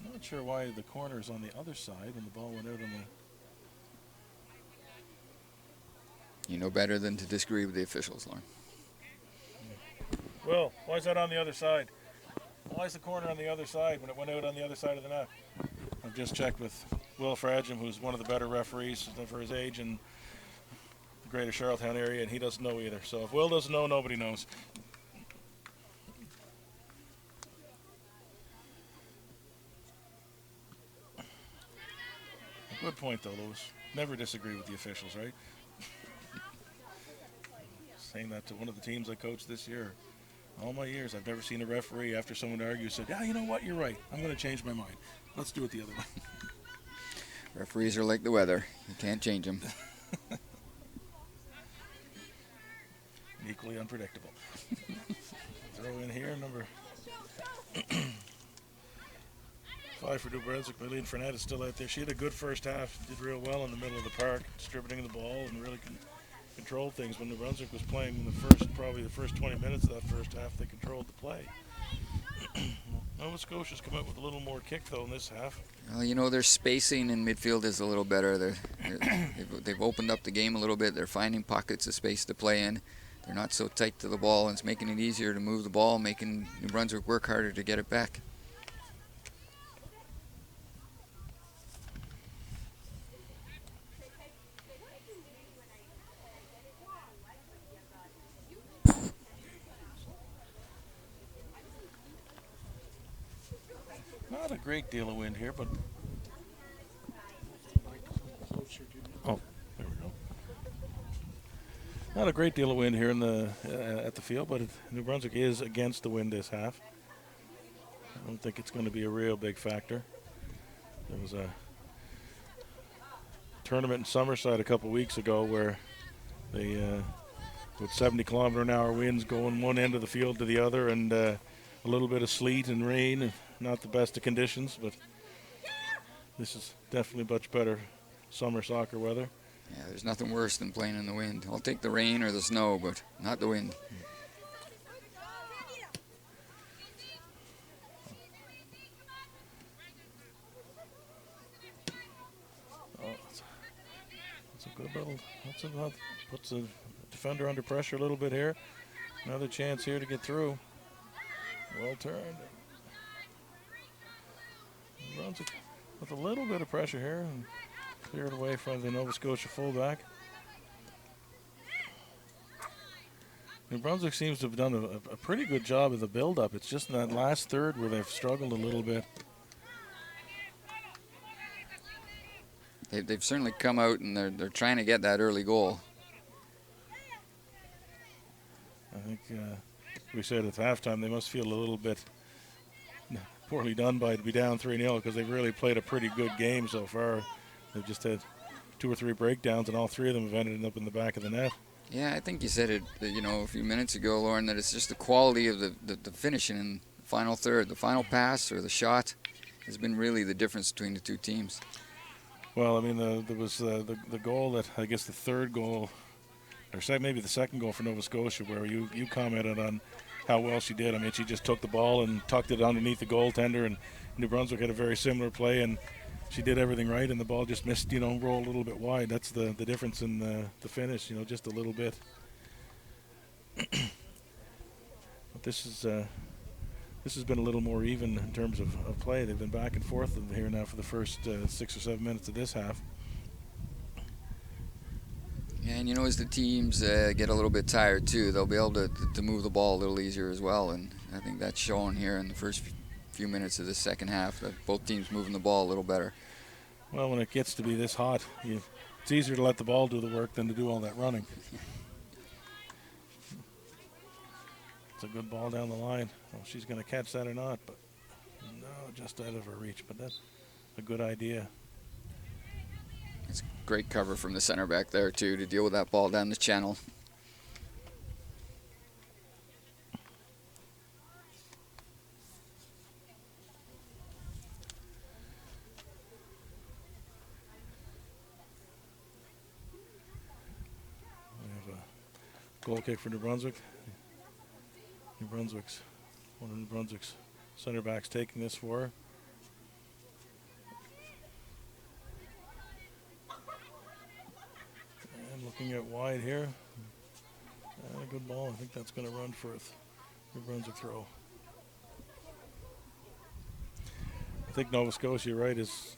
I'm not sure why the corner is on the other side when the ball went out on the... You know better than to disagree with the officials, Lauren. Will, why is that on the other side? Why is the corner on the other side when it went out on the other side of the net? I've just checked with Will Fragem, who's one of the better referees for his age in the greater Charlottetown area, and he doesn't know either. So if Will doesn't know, nobody knows. Good point, though, Lewis. Never disagree with the officials, right? Saying that to one of the teams I coached this year. All my years, I've never seen a referee, after someone argues, said, yeah, you know what, you're right. I'm going to change my mind. Let's do it the other way. Referees are like the weather. You can't change them. Equally unpredictable. Throw in here, number 5 for New Brunswick. Maylene Fournette is still out there. She had a good first half. Did real well in the middle of the park, distributing the ball and really controlled things. When New Brunswick was playing in probably the first 20 minutes of that first half, they controlled the play. Nova Scotia's come out with a little more kick, though, in this half. Well, you know, their spacing in midfield is a little better. They've opened up the game a little bit. They're finding pockets of space to play in. They're not so tight to the ball, and it's making it easier to move the ball, making New Brunswick work harder to get it back. Not a great deal of wind here, but... Oh, there we go. Not a great deal of wind here in the at the field, but New Brunswick is against the wind this half. I don't think it's going to be a real big factor. There was a tournament in Summerside a couple weeks ago where they, with 70-kilometer-an-hour winds going one end of the field to the other, and a little bit of sleet and rain, not the best of conditions, but this is definitely much better summer soccer weather. Yeah, there's nothing worse than playing in the wind. I'll take the rain or the snow, but not the wind. Oh, that's a good little, puts the defender under pressure a little bit here. Another chance here to get through. Well turned. Brunswick with a little bit of pressure here and clear it away from the Nova Scotia fullback. New Brunswick seems to have done a pretty good job of the build-up. It's just in that last third where they've struggled a little bit. They've certainly come out and they're trying to get that early goal. I think we said at halftime they must feel a little bit poorly done by to be down 3-0 because they've really played a pretty good game so far. They've just had 2 or 3 breakdowns, and all 3 of them have ended up in the back of the net. Yeah, I think you said it, you know, a few minutes ago, Lauren, that it's just the quality of the finishing in the final third. The final pass or the shot has been really the difference between the two teams. Well, I mean, there was the goal that, I guess the third goal, or maybe the second goal for Nova Scotia, where you commented on how well she did. I mean, she just took the ball and tucked it underneath the goaltender, and New Brunswick had a very similar play, and she did everything right, and the ball just missed, rolled a little bit wide. That's the difference in the finish, just a little bit. But this has been a little more even in terms of play. They've been back and forth here now for the first 6 or 7 minutes of this half. And as the teams get a little bit tired too, they'll be able to move the ball a little easier as well. And I think that's shown here in the first few minutes of the second half, that both teams moving the ball a little better. Well, when it gets to be this hot, it's easier to let the ball do the work than to do all that running. It's a good ball down the line. Well, she's going to catch that or not, but no, just out of her reach. But that's a good idea. It's great cover from the center back there too to deal with that ball down the channel. We have a goal kick for New Brunswick. One of New Brunswick's center back's taking this for. And looking at wide here. A good ball. I think that's going to run for a New Brunswick throw. I think Nova Scotia, right, is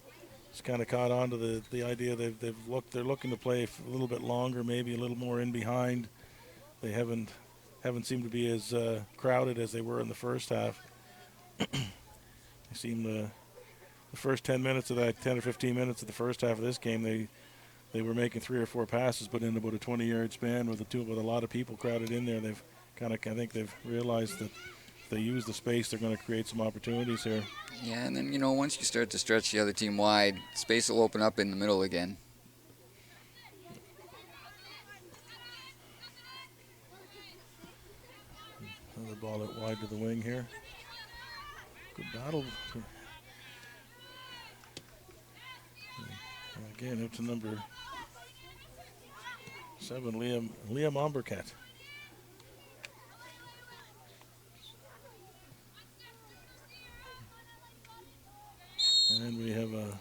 kind of caught on to the idea they're looking to play a little bit longer, maybe a little more in behind. They haven't seemed to be as crowded as they were in the first half. They seem the first 10 minutes of that 10 or 15 minutes of the first half of this game, they were making 3 or 4 passes, but in about a 20-yard span with a lot of people crowded in there. I think they've realized that if they use the space, they're going to create some opportunities here. Yeah, and then, once you start to stretch the other team wide, space will open up in the middle again. Another ball out wide to the wing here. Good battle. Again, it's number 7, Liam Ombercat. And we have a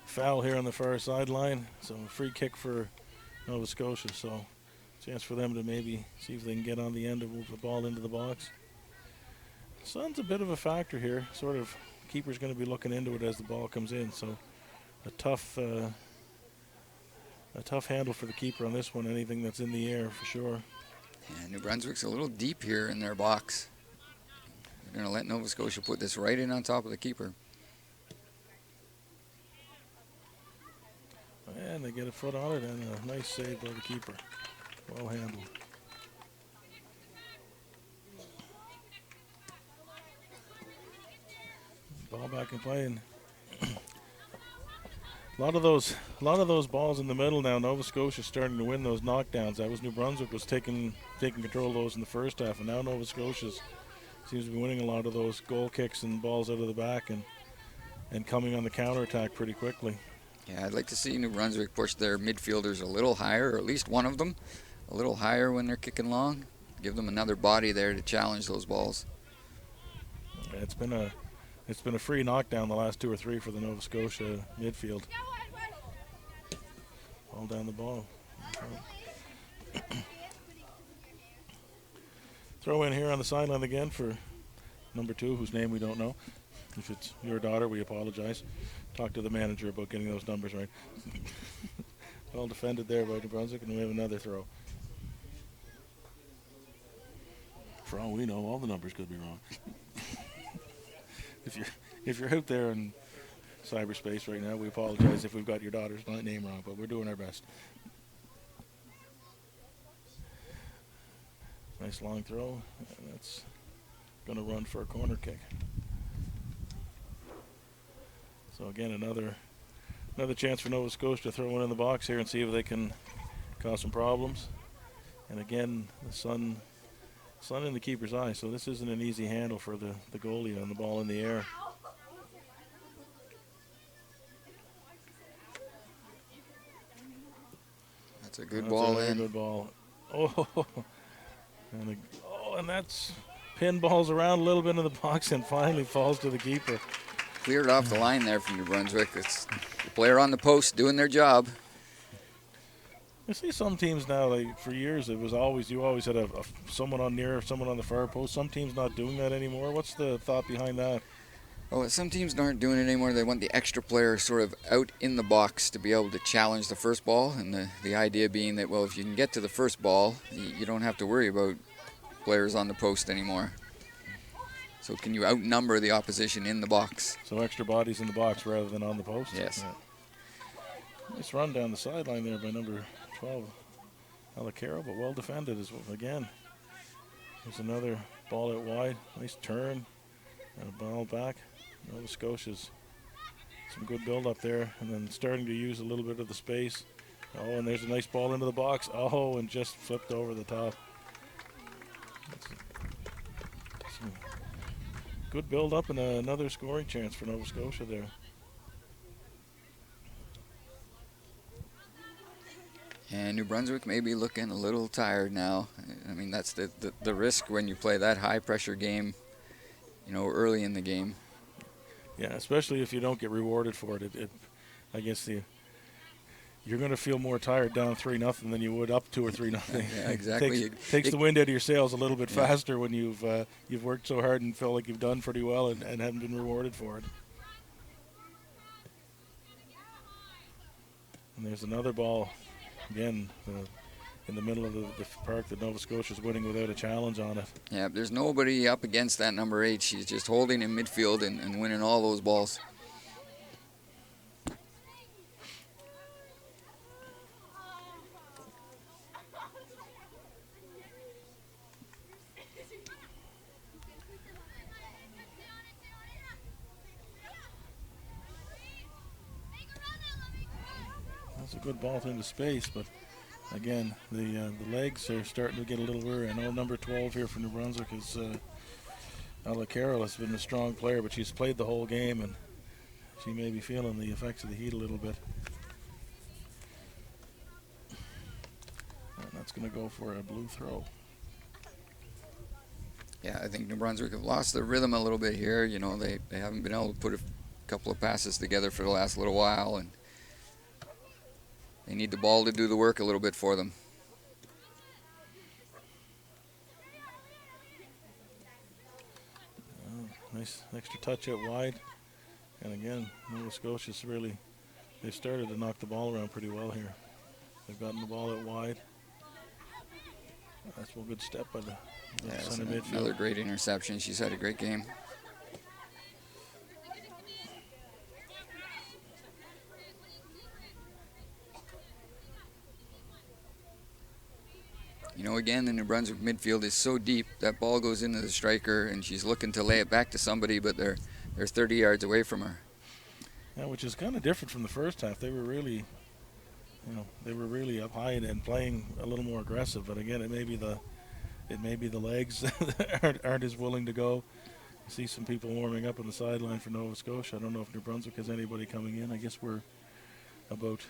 foul here on the far sideline, so a free kick for Nova Scotia. So chance for them to maybe see if they can get on the end of the ball into the box. Sun's a bit of a factor here. Sort of keeper's going to be looking into it as the ball comes in. So a tough handle for the keeper on this one. Anything that's in the air for sure. Yeah, New Brunswick's a little deep here in their box. They're going to let Nova Scotia put this right in on top of the keeper. And they get a foot on it, and a nice save by the keeper. Well handled. Ball back in play, and a lot of those balls in the middle now. Nova Scotia starting to win those knockdowns. That was New Brunswick was taking control of those in the first half, and now Nova Scotia seems to be winning a lot of those goal kicks and balls out of the back, and coming on the counterattack pretty quickly. Yeah, I'd like to see New Brunswick push their midfielders a little higher, or at least one of them, a little higher when they're kicking long. Give them another body there to challenge those balls. Yeah, it's been a free knockdown the last 2 or 3 for the Nova Scotia midfield. All down the ball. Throw in here on the sideline again for number 2, whose name we don't know. If it's your daughter, we apologize. Talk to the manager about getting those numbers right. Well defended there by New Brunswick, and we have another throw. For all we know, all the numbers could be wrong. If you're out there in cyberspace right now, we apologize if we've got your daughter's name wrong, but we're doing our best. Nice long throw, and that's going to run for a corner kick. So again, another chance for Nova Scotia to throw one in the box here and see if they can cause some problems. And again, the sun in the keeper's eye, so this isn't an easy handle for the goalie on the ball in the air. That's a good ball in. Good ball. And that's pinballs around a little bit in the box and finally falls to the keeper. Cleared off the line there from New Brunswick. It's the player on the post doing their job. You see some teams now, like for years, you always had someone on near, someone on the far post. Some teams not doing that anymore. What's the thought behind that? Well, some teams aren't doing it anymore. They want the extra player sort of out in the box to be able to challenge the first ball. And the idea being that, well, if you can get to the first ball, you don't have to worry about players on the post anymore. So can you outnumber the opposition in the box? So extra bodies in the box rather than on the post? Yes. Yeah. Nice run down the sideline there by number 12, Alacaro, but well defended as well. Again, there's another ball out wide. Nice turn and a ball back. Nova Scotia's some good build up there, and then starting to use a little bit of the space. Oh, and there's a nice ball into the box. Oh, and just flipped over the top. Some good build up and another scoring chance for Nova Scotia there. And New Brunswick may be looking a little tired now. I mean, that's the risk when you play that high pressure game early in the game. Yeah, especially if you don't get rewarded for it. I guess you're going to feel more tired down 3-0 than you would up 2 or 3-0. Yeah, exactly. Takes the wind out of your sails a little bit Yeah. faster when you've worked so hard and feel like you've done pretty well and haven't been rewarded for it. And there's another ball, again, in the middle of the park that Nova Scotia's winning without a challenge on it. Yeah, there's nobody up against that number 8. She's just holding in midfield and winning all those balls. That's a good ball into space, but again, the legs are starting to get a little weary. I know number 12 here for New Brunswick is Ella Carroll has been a strong player, but she's played the whole game, and she may be feeling the effects of the heat a little bit. And that's going to go for a blue throw. Yeah, I think New Brunswick have lost their rhythm a little bit here. They haven't been able to put a couple of passes together for the last little while, and they need the ball to do the work a little bit for them. Nice extra touch out wide. And again, Nova Scotia's they've started to knock the ball around pretty well here. They've gotten the ball out wide. That's a good step by the center midfield. Another great interception. She's had a great game. Again, the New Brunswick midfield is so deep. That ball goes into the striker, and she's looking to lay it back to somebody, but they're 30 yards away from her. Yeah, which is kind of different from the first half. They were really, up high and playing a little more aggressive. But again, it may be the legs that aren't as willing to go. I see some people warming up on the sideline for Nova Scotia. I don't know if New Brunswick has anybody coming in. I guess we're about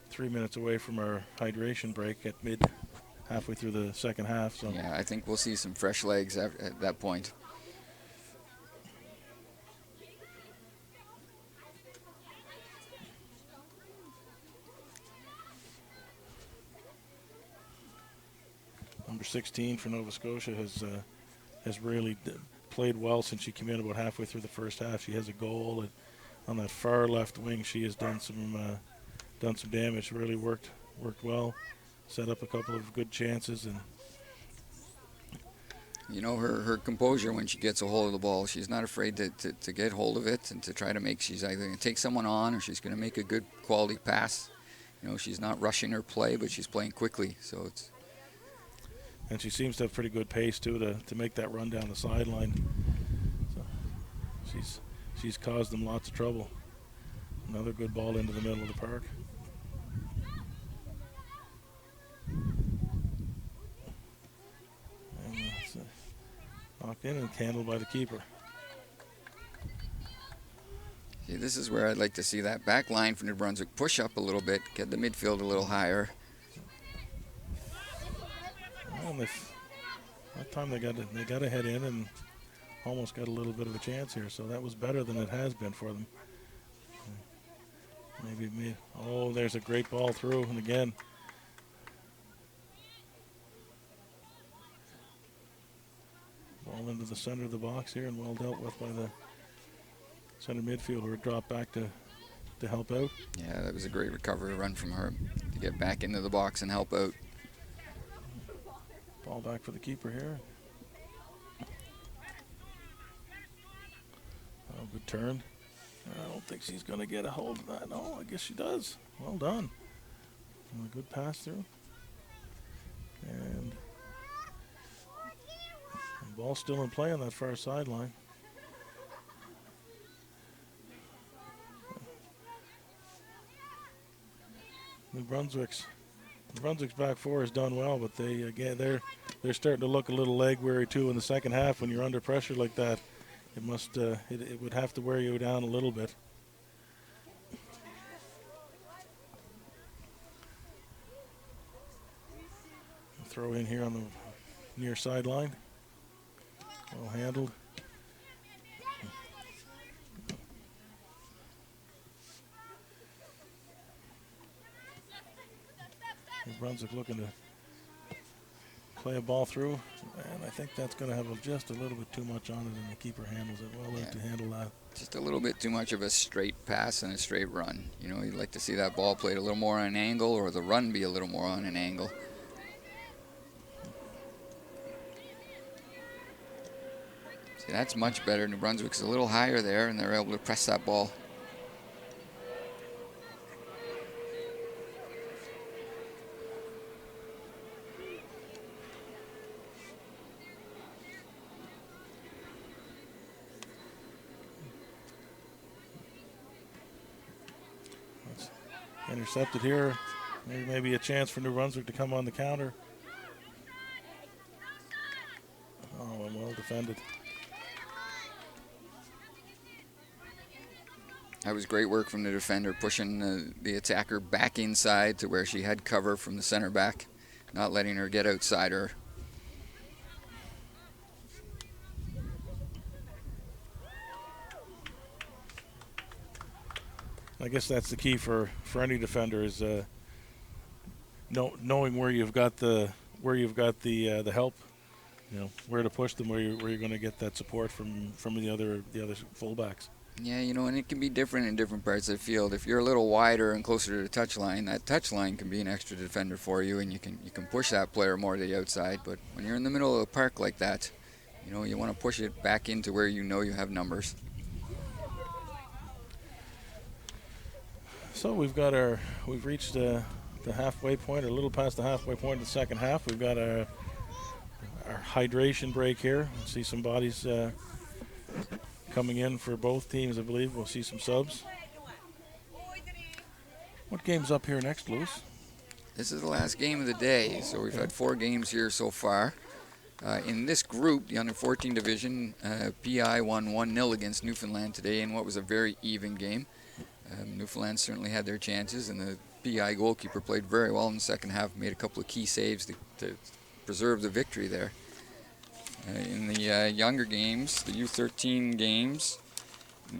3 minutes away from our hydration break at halfway through the second half. So yeah, I think we'll see some fresh legs at that point. Number 16 for Nova Scotia has really played well since she came in about halfway through the first half. She has a goal on that far left wing. She has done some damage. Really worked well. Set up a couple of good chances, and her composure when she gets a hold of the ball. She's not afraid to get hold of it and to try to make. She's either going to take someone on or she's going to make a good quality pass. She's not rushing her play, but she's playing quickly. And she seems to have pretty good pace too to make that run down the sideline. So she's caused them lots of trouble. Another good ball into the middle of the park. Knocked in and handled by the keeper. See, this is where I'd like to see that back line for New Brunswick push up a little bit, get the midfield a little higher. Well, that time they got a head in and almost got a little bit of a chance here. So that was better than it has been for them. There's a great ball through, and again. Ball into the center of the box here and well dealt with by the center midfielder who dropped back to help out. Yeah, that was a great recovery run from her to get back into the box and help out. Ball back for the keeper here. Oh, good turn. I don't think she's going to get a hold of that. No, I guess she does. Well done. And a good pass through. And the ball's still in play on that far sideline. New Brunswick's back four has done well, but they're starting to look a little leg weary too in the second half. When you're under pressure like that, it would have to wear you down a little bit. Throw in here on the near sideline. Well handled. Brunswick looking to play a ball through, and I think that's going to have just a little bit too much on it, and the keeper handles it well to handle that. Just a little bit too much of a straight pass and a straight run. You know, you'd like to see that ball played a little more on an angle, or the run be a little more on an angle. See, that's much better. New Brunswick's a little higher there, and they're able to press that ball. Intercepted here. Maybe a chance for New Brunswick to come on the counter. Oh, and well defended. That was great work from the defender, pushing the attacker back inside to where she had cover from the center back, not letting her get outside her. I guess that's the key for any defender is knowing where you've got the help, you know, where to push them, where you're going to get that support from the other fullbacks. Yeah, you know, and it can be different in different parts of the field. If you're a little wider and closer to the touchline, that touchline can be an extra defender for you, and you can push that player more to the outside. But when you're in the middle of the park like that, you know, you want to push it back into where you know you have numbers. So we've reached the halfway point, or a little past the halfway point of the second half. We've got our hydration break here. We'll see some bodies coming in for both teams, I believe. We'll see some subs. What game's up here next, Lewis? This is the last game of the day, so we've had 4 games here so far. In this group, the under-14 division, PI won 1-0 against Newfoundland today in what was a very even game. Newfoundland certainly had their chances, and the PI goalkeeper played very well in the second half, made a couple of key saves to preserve the victory there. In the younger games, the U13 games,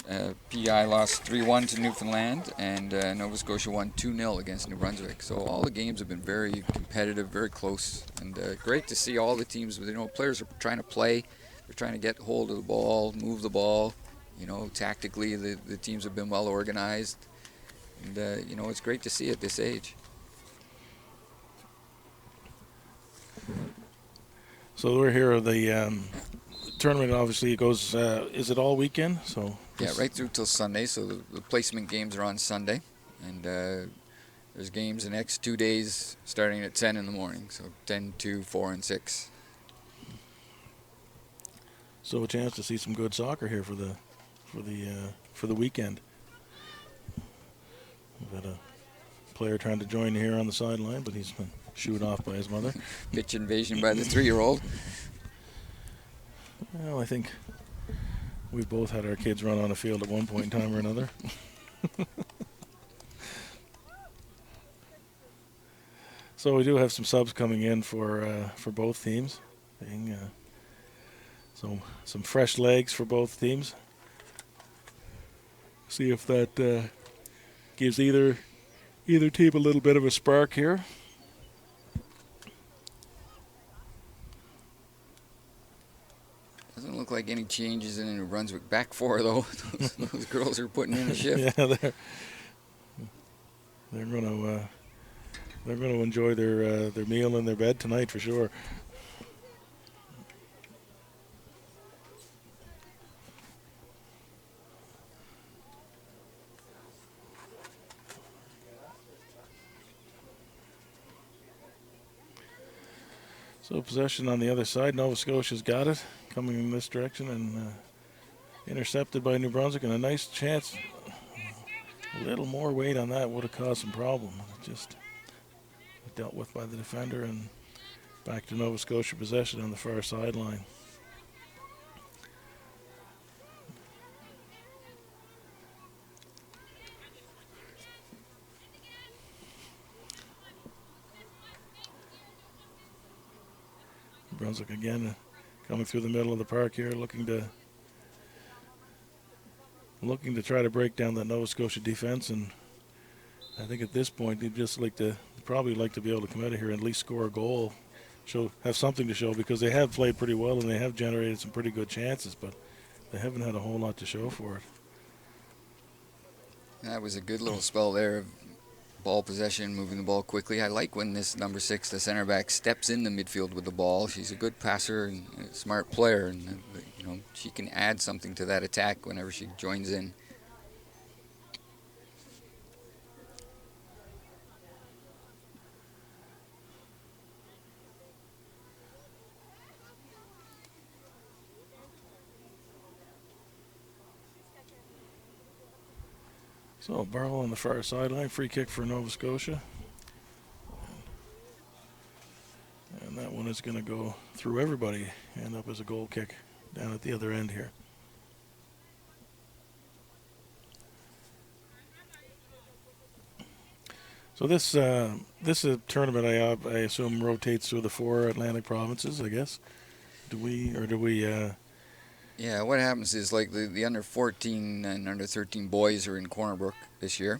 PI lost 3-1 to Newfoundland, and Nova Scotia won 2-0 against New Brunswick. So all the games have been very competitive, very close, and great to see all the teams. You know, players are trying to play, they're trying to get hold of the ball, move the ball. You know, tactically, the teams have been well organized, and you know, it's great to see at this age. So we're here at the tournament. Obviously, it goes. Is it all weekend? So yeah, right through till Sunday. So the placement games are on Sunday, and there's games the next 2 days starting at 10 in the morning. So 10, 2, 4, and 6. So a chance to see some good soccer here for the weekend. We've got a player trying to join here on the sideline, but he's been shooed off by his mother. Pitch invasion by the 3-year-old. Well, I think we've both had our kids run on a field at one point in time or another. So we do have some subs coming in for both teams. So some fresh legs for both teams. See if that gives either team a little bit of a spark here. Doesn't look like any changes in the New Brunswick back four, though. those girls are putting in a shift. Yeah, they're going to enjoy their meal in their bed tonight for sure. So possession on the other side. Nova Scotia's got it, coming in this direction, and intercepted by New Brunswick, and a nice chance. A little more weight on that would have caused some problem. Just dealt with by the defender, and back to Nova Scotia possession on the far sideline. Brunswick again coming through the middle of the park here, looking to try to break down that Nova Scotia defense, and I think at this point they'd just like to probably like to be able to come out of here and at least score a goal, have something to show, because they have played pretty well and they have generated some pretty good chances, but they haven't had a whole lot to show for it. That was a good little spell there of ball possession, moving the ball quickly. I like when this number 6, the center back, steps in the midfield with the ball. She's a good passer and a smart player, and she can add something to that attack whenever she joins in. So Barlow on the far sideline, free kick for Nova Scotia. And that one is going to go through everybody and up as a goal kick down at the other end here. So this is a tournament I assume rotates through the 4 Atlantic provinces, I guess. Do we? Yeah, what happens is like the under 14 and under 13 boys are in Corner Brook this year.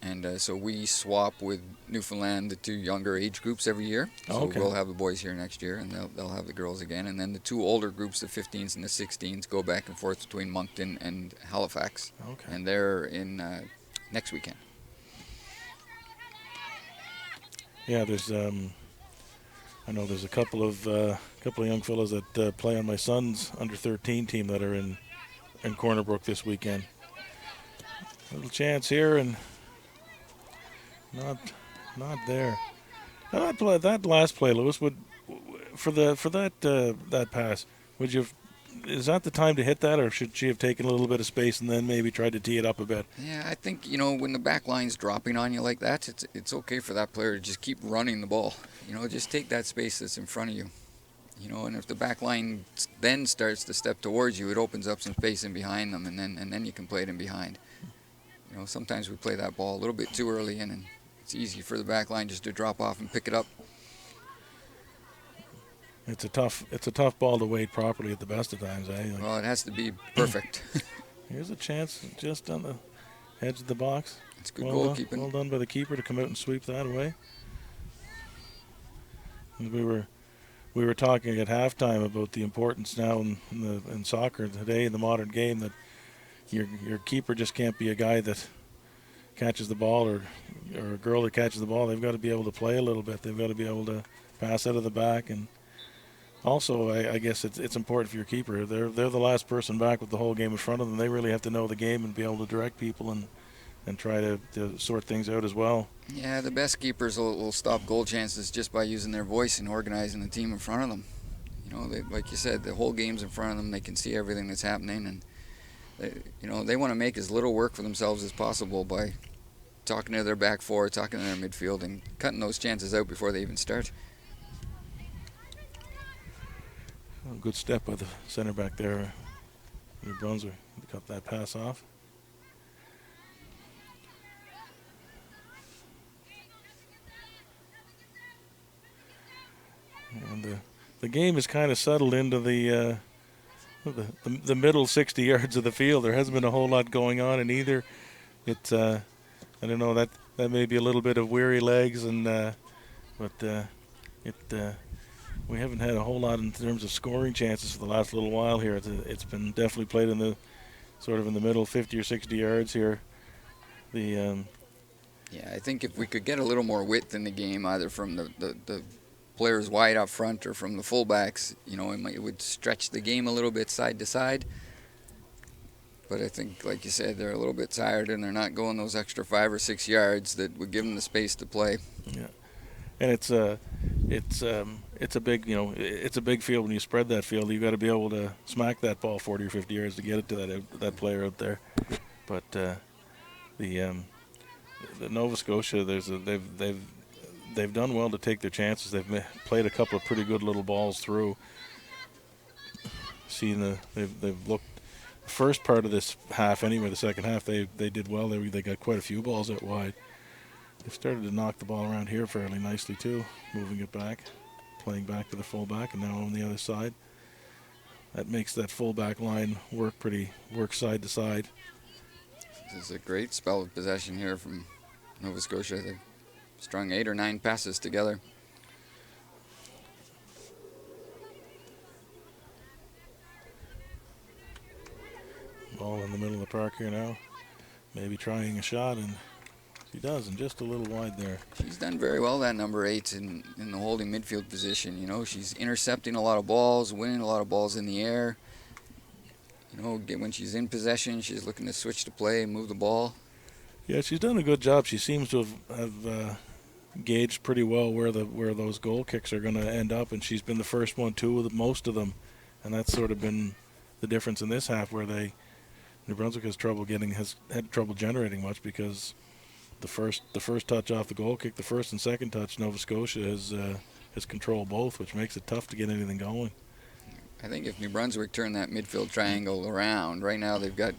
And so we swap with Newfoundland, the 2 younger age groups every year. So okay. We'll have the boys here next year, and they'll have the girls again. And then the 2 older groups, the 15s and the 16s, go back and forth between Moncton and Halifax. Okay. And they're in next weekend. Yeah, there's I know there's a couple of young fellows that play on my son's under 13 team that are in Corner Brook this weekend. Little chance here and not there. Now that last play, Lewis, for that pass, is that the time to hit that, or should she have taken a little bit of space and then maybe tried to tee it up a bit? Yeah, I think when the back line's dropping on you like that, it's okay for that player to just keep running the ball. Just take that space that's in front of you. And if the back line then starts to step towards you, it opens up some space in behind them, and then you can play it in behind. Sometimes we play that ball a little bit too early in, and it's easy for the back line just to drop off and pick it up. It's a tough ball to weight properly at the best of times, eh? Well, it has to be perfect. Here's a chance just on the edge of the box. It's good goalkeeping. Well done by the keeper to come out and sweep that away. And we were talking at halftime about the importance now in soccer today, in the modern game, that your keeper just can't be a guy that catches the ball or a girl that catches the ball. They've got to be able to play a little bit. They've got to be able to pass out of the back, and also I guess it's important for your keeper. They're the last person back with the whole game in front of them. They really have to know the game and be able to direct people and try to sort things out as well. Yeah, the best keepers will stop goal chances just by using their voice and organizing the team in front of them. Like you said, the whole game's in front of them. They can see everything that's happening, and they want to make as little work for themselves as possible by talking to their back 4, talking to their midfield, and cutting those chances out before they even start. A good step by the center back there. New Brunswick cut that pass off. And the game has kind of settled into the middle 60 yards of the field. There hasn't been a whole lot going on in either. It's I don't know, that may be a little bit of weary legs, and but we haven't had a whole lot in terms of scoring chances for the last little while here. It's been definitely played in the sort of in the middle 50 or 60 yards here. Yeah, I think if we could get a little more width in the game, either from the players wide up front or from the fullbacks, it would stretch the game a little bit side to side. But I think, like you said, they're a little bit tired and they're not going those extra 5 or 6 yards that would give them the space to play. Yeah, and it's a big it's a big field. When you spread that field, you've got to be able to smack that ball 40 or 50 yards to get it to that player out there. But the Nova Scotia, they've done well to take their chances. They've played a couple of pretty good little balls through. They've looked. First part of this half, anyway, the second half, they did well. They got quite a few balls out wide. They've started to knock the ball around here fairly nicely too, moving it back, playing back to the fullback, and now on the other side. That makes that fullback line work side to side. This is a great spell of possession here from Nova Scotia. They've strung 8 or 9 passes together. Ball in the middle of the park here now. Maybe trying a shot, and she does, and just a little wide there. She's done very well, that number 8, in the holding midfield position. You know, she's intercepting a lot of balls, winning a lot of balls in the air. You know, when she's in possession, she's looking to switch to play and move the ball. Yeah, she's done a good job. She seems to have gauged pretty well where those goal kicks are going to end up, and she's been the first one too with most of them, and that's sort of been the difference in this half, where New Brunswick has had trouble generating much, because the first touch off the goal kick, the first and second touch, Nova Scotia has controlled both, which makes it tough to get anything going. I think if New Brunswick turned that midfield triangle around, right now they've got,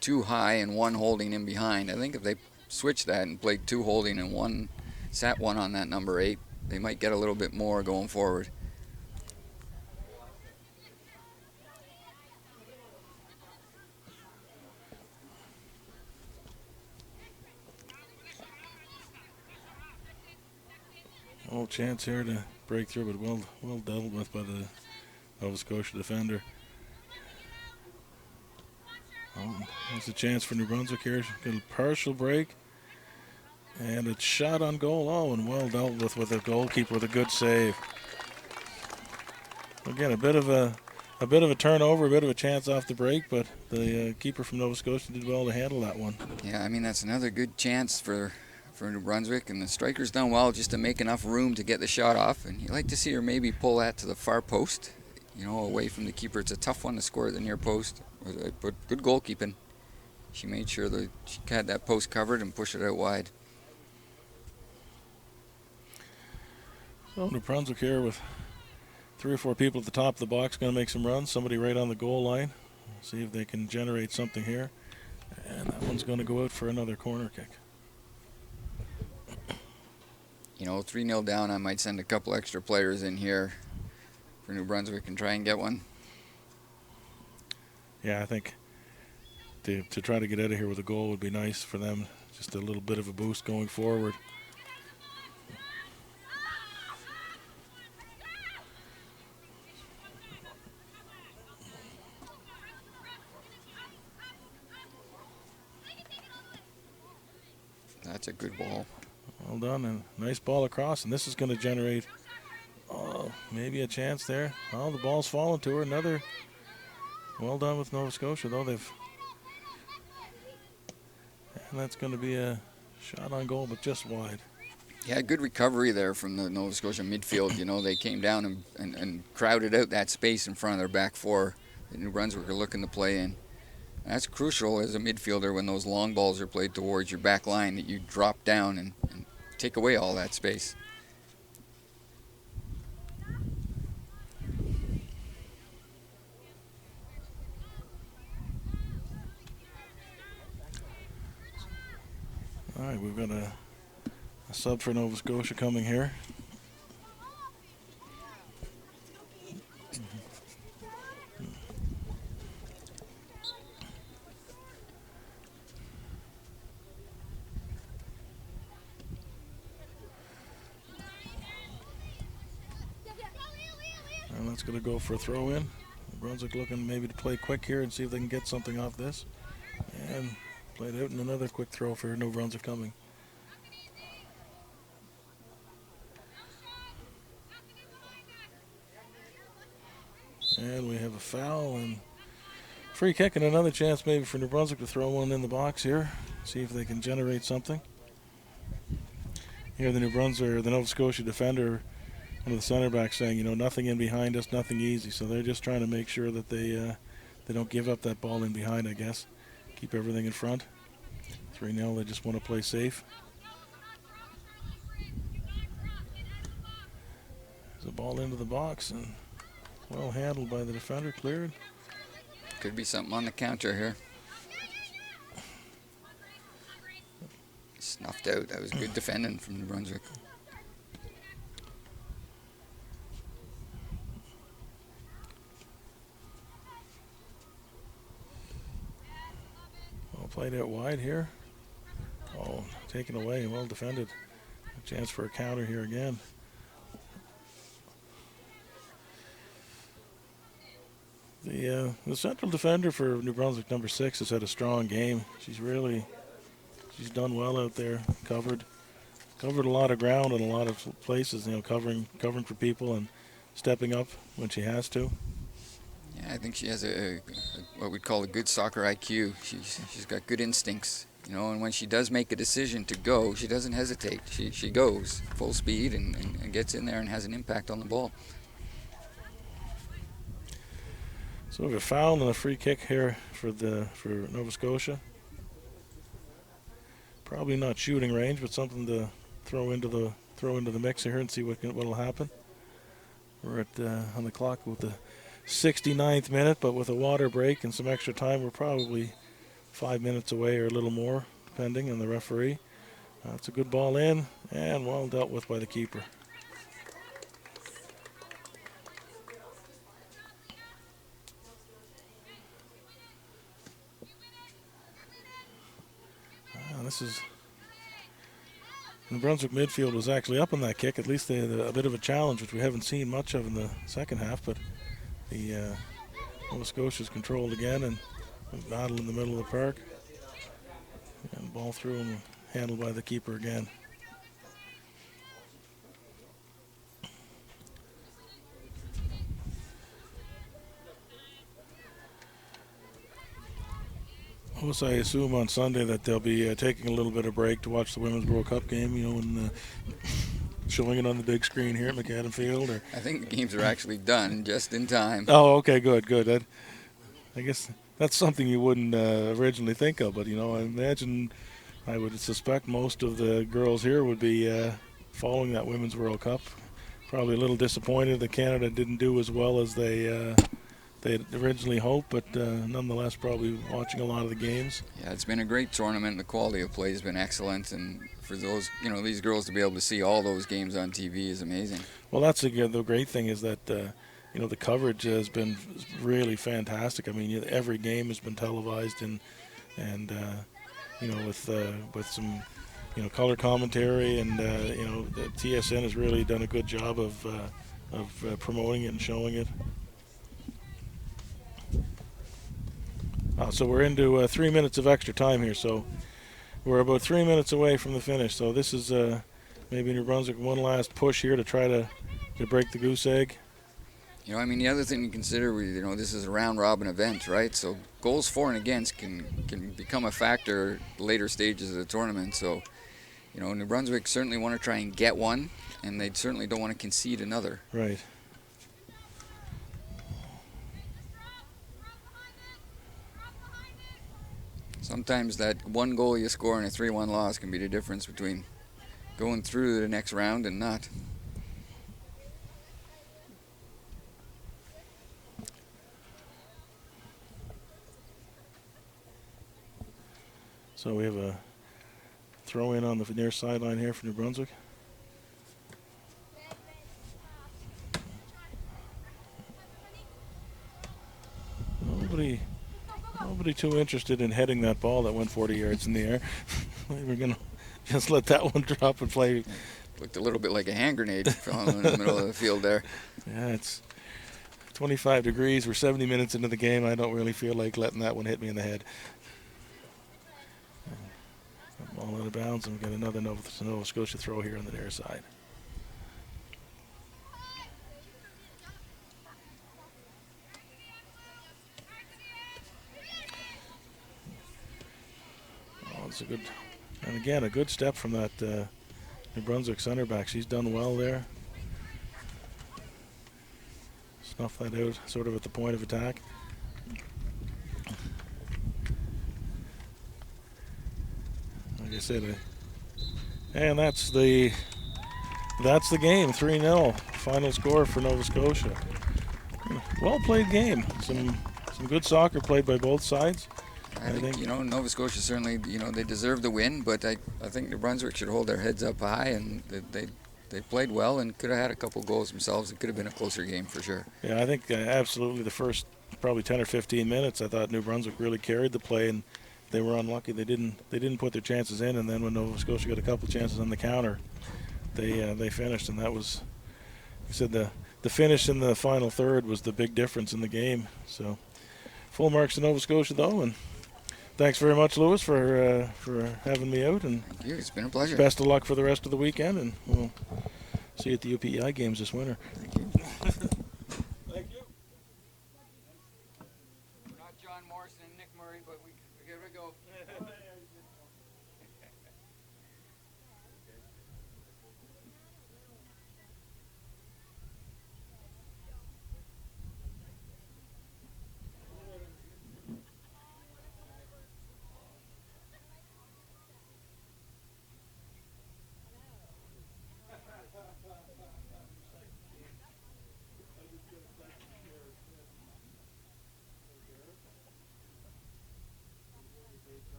2 high and 1 holding in behind. I think if they switched that and played 2 holding and sat 1 on that number 8, they might get a little bit more going forward. No chance here to break through, but well dealt with by the Nova Scotia defender. There's a chance for New Brunswick here. Get a partial break, and it's shot on goal. Oh, and well dealt with the goalkeeper with a good save. Again, a bit of a turnover, a bit of a chance off the break, but the keeper from Nova Scotia did well to handle that one. Yeah, I mean, that's another good chance for New Brunswick, and the striker's done well just to make enough room to get the shot off, and you'd like to see her maybe pull that to the far post, away from the keeper. It's a tough one to score at the near post, but good goalkeeping. She made sure that she had that post covered and pushed it out wide. So New Brunswick here with 3 or 4 people at the top of the box, going to make some runs. Somebody right on the goal line. See if they can generate something here. And that one's going to go out for another corner kick. 3-0 down, I might send a couple extra players in here for New Brunswick and try and get one. Yeah, I think to try to get out of here with a goal would be nice for them. Just a little bit of a boost going forward. That's a good ball. Well done, and nice ball across, and this is going to generate maybe a chance there. Oh, the ball's fallen to her. Another well done with Nova Scotia, though. And that's going to be a shot on goal, but just wide. Yeah, good recovery there from the Nova Scotia midfield. They came down and crowded out that space in front of their back four that New Brunswick are looking to play in. That's crucial as a midfielder when those long balls are played towards your back line, that you drop down and take away all that space. All right, we've got a sub for Nova Scotia coming here. And that's going to go for a throw in. Brunswick looking maybe to play quick here and see if they can get something off this. And played out, and another quick throw for New Brunswick coming. And we have a foul and free kick, and another chance maybe for New Brunswick to throw one in the box here. See if they can generate something. Here the Nova Scotia defender, one of the center backs, saying, nothing in behind us, nothing easy. So they're just trying to make sure that they don't give up that ball in behind, I guess. Keep everything in front. 3-0, they just want to play safe. There's a ball into the box, and well handled by the defender, cleared. Could be something on the counter here. Snuffed out. That was good defending from New Brunswick. Well played out wide here. Oh, taken away, well defended. Chance for a counter here again. The central defender for New Brunswick, number 6, has had a strong game. She's done well out there. Covered a lot of ground in a lot of places. Covering for people and stepping up when she has to. Yeah, I think she has a what we'd call a good soccer IQ. She's got good instincts, and when she does make a decision to go, she doesn't hesitate. She goes full speed and gets in there and has an impact on the ball. So we have a foul and a free kick here for Nova Scotia. Probably not shooting range, but something to throw into the mix here and see what'll happen. We're on the clock with the 69th minute, but with a water break and some extra time, we're probably 5 minutes away or a little more, depending on the referee. It's a good ball in and well dealt with by the keeper. New Brunswick midfield was actually up on that kick. At least they had a bit of a challenge, which we haven't seen much of in the second half. But the Nova Scotia's controlled again and battle in the middle of the park. And ball through and handled by the keeper again. Also, I assume on Sunday that they'll be taking a little bit of break to watch the Women's World Cup game, and showing it on the big screen here at McAdam Field. Or I think the games are actually done just in time. Oh, okay, good. I guess that's something you wouldn't originally think of, but I would suspect most of the girls here would be following that Women's World Cup. Probably a little disappointed that Canada didn't do as well as they had originally hoped, but nonetheless probably watching a lot of the games. Yeah, it's been a great tournament. The quality of play has been excellent, and for those, these girls to be able to see all those games on TV is amazing. Well, that's the great thing is that the coverage has been really fantastic. I mean, every game has been televised and with some color commentary, and the TSN has really done a good job of promoting it and showing it. So we're into 3 minutes of extra time here, so we're about 3 minutes away from the finish. So this is maybe New Brunswick one last push here to try to break the goose egg. The other thing to consider, this is a round-robin event, right? So goals for and against can become a factor later stages of the tournament. So, New Brunswick certainly want to try and get one, and they certainly don't want to concede another. Right. Sometimes that one goal you score in a 3-1 loss can be the difference between going through to the next round and not. So we have a throw in on the near sideline here for New Brunswick. Nobody too interested in heading that ball that went 40 yards in the air. We're going to just let that one drop and play. Looked a little bit like a hand grenade falling in the middle of the field there. Yeah, it's 25 degrees. We're 70 minutes into the game. I don't really feel like letting that one hit me in the head. Ball out of bounds, and we've got another Nova Scotia throw here on the near side. It's a good step from that New Brunswick center back. She's done well there. Snuff that out sort of at the point of attack. Like I said, and that's the game, 3-0. Final score for Nova Scotia. Well played game. Some good soccer played by both sides. I think Nova Scotia certainly, they deserve the win, but I think New Brunswick should hold their heads up high, and they played well and could have had a couple goals themselves. It could have been a closer game for sure. Yeah, I think absolutely the first probably 10 or 15 minutes, I thought New Brunswick really carried the play, and they were unlucky. They didn't put their chances in, and then when Nova Scotia got a couple chances on the counter, they finished, and that was, he said, the finish in the final third was the big difference in the game. So full marks to Nova Scotia though, and thanks very much, Lewis, for having me out, and Thank you. It's been a pleasure. best of luck for the rest of the weekend, and we'll see you at the UPEI games this winter. Thank you.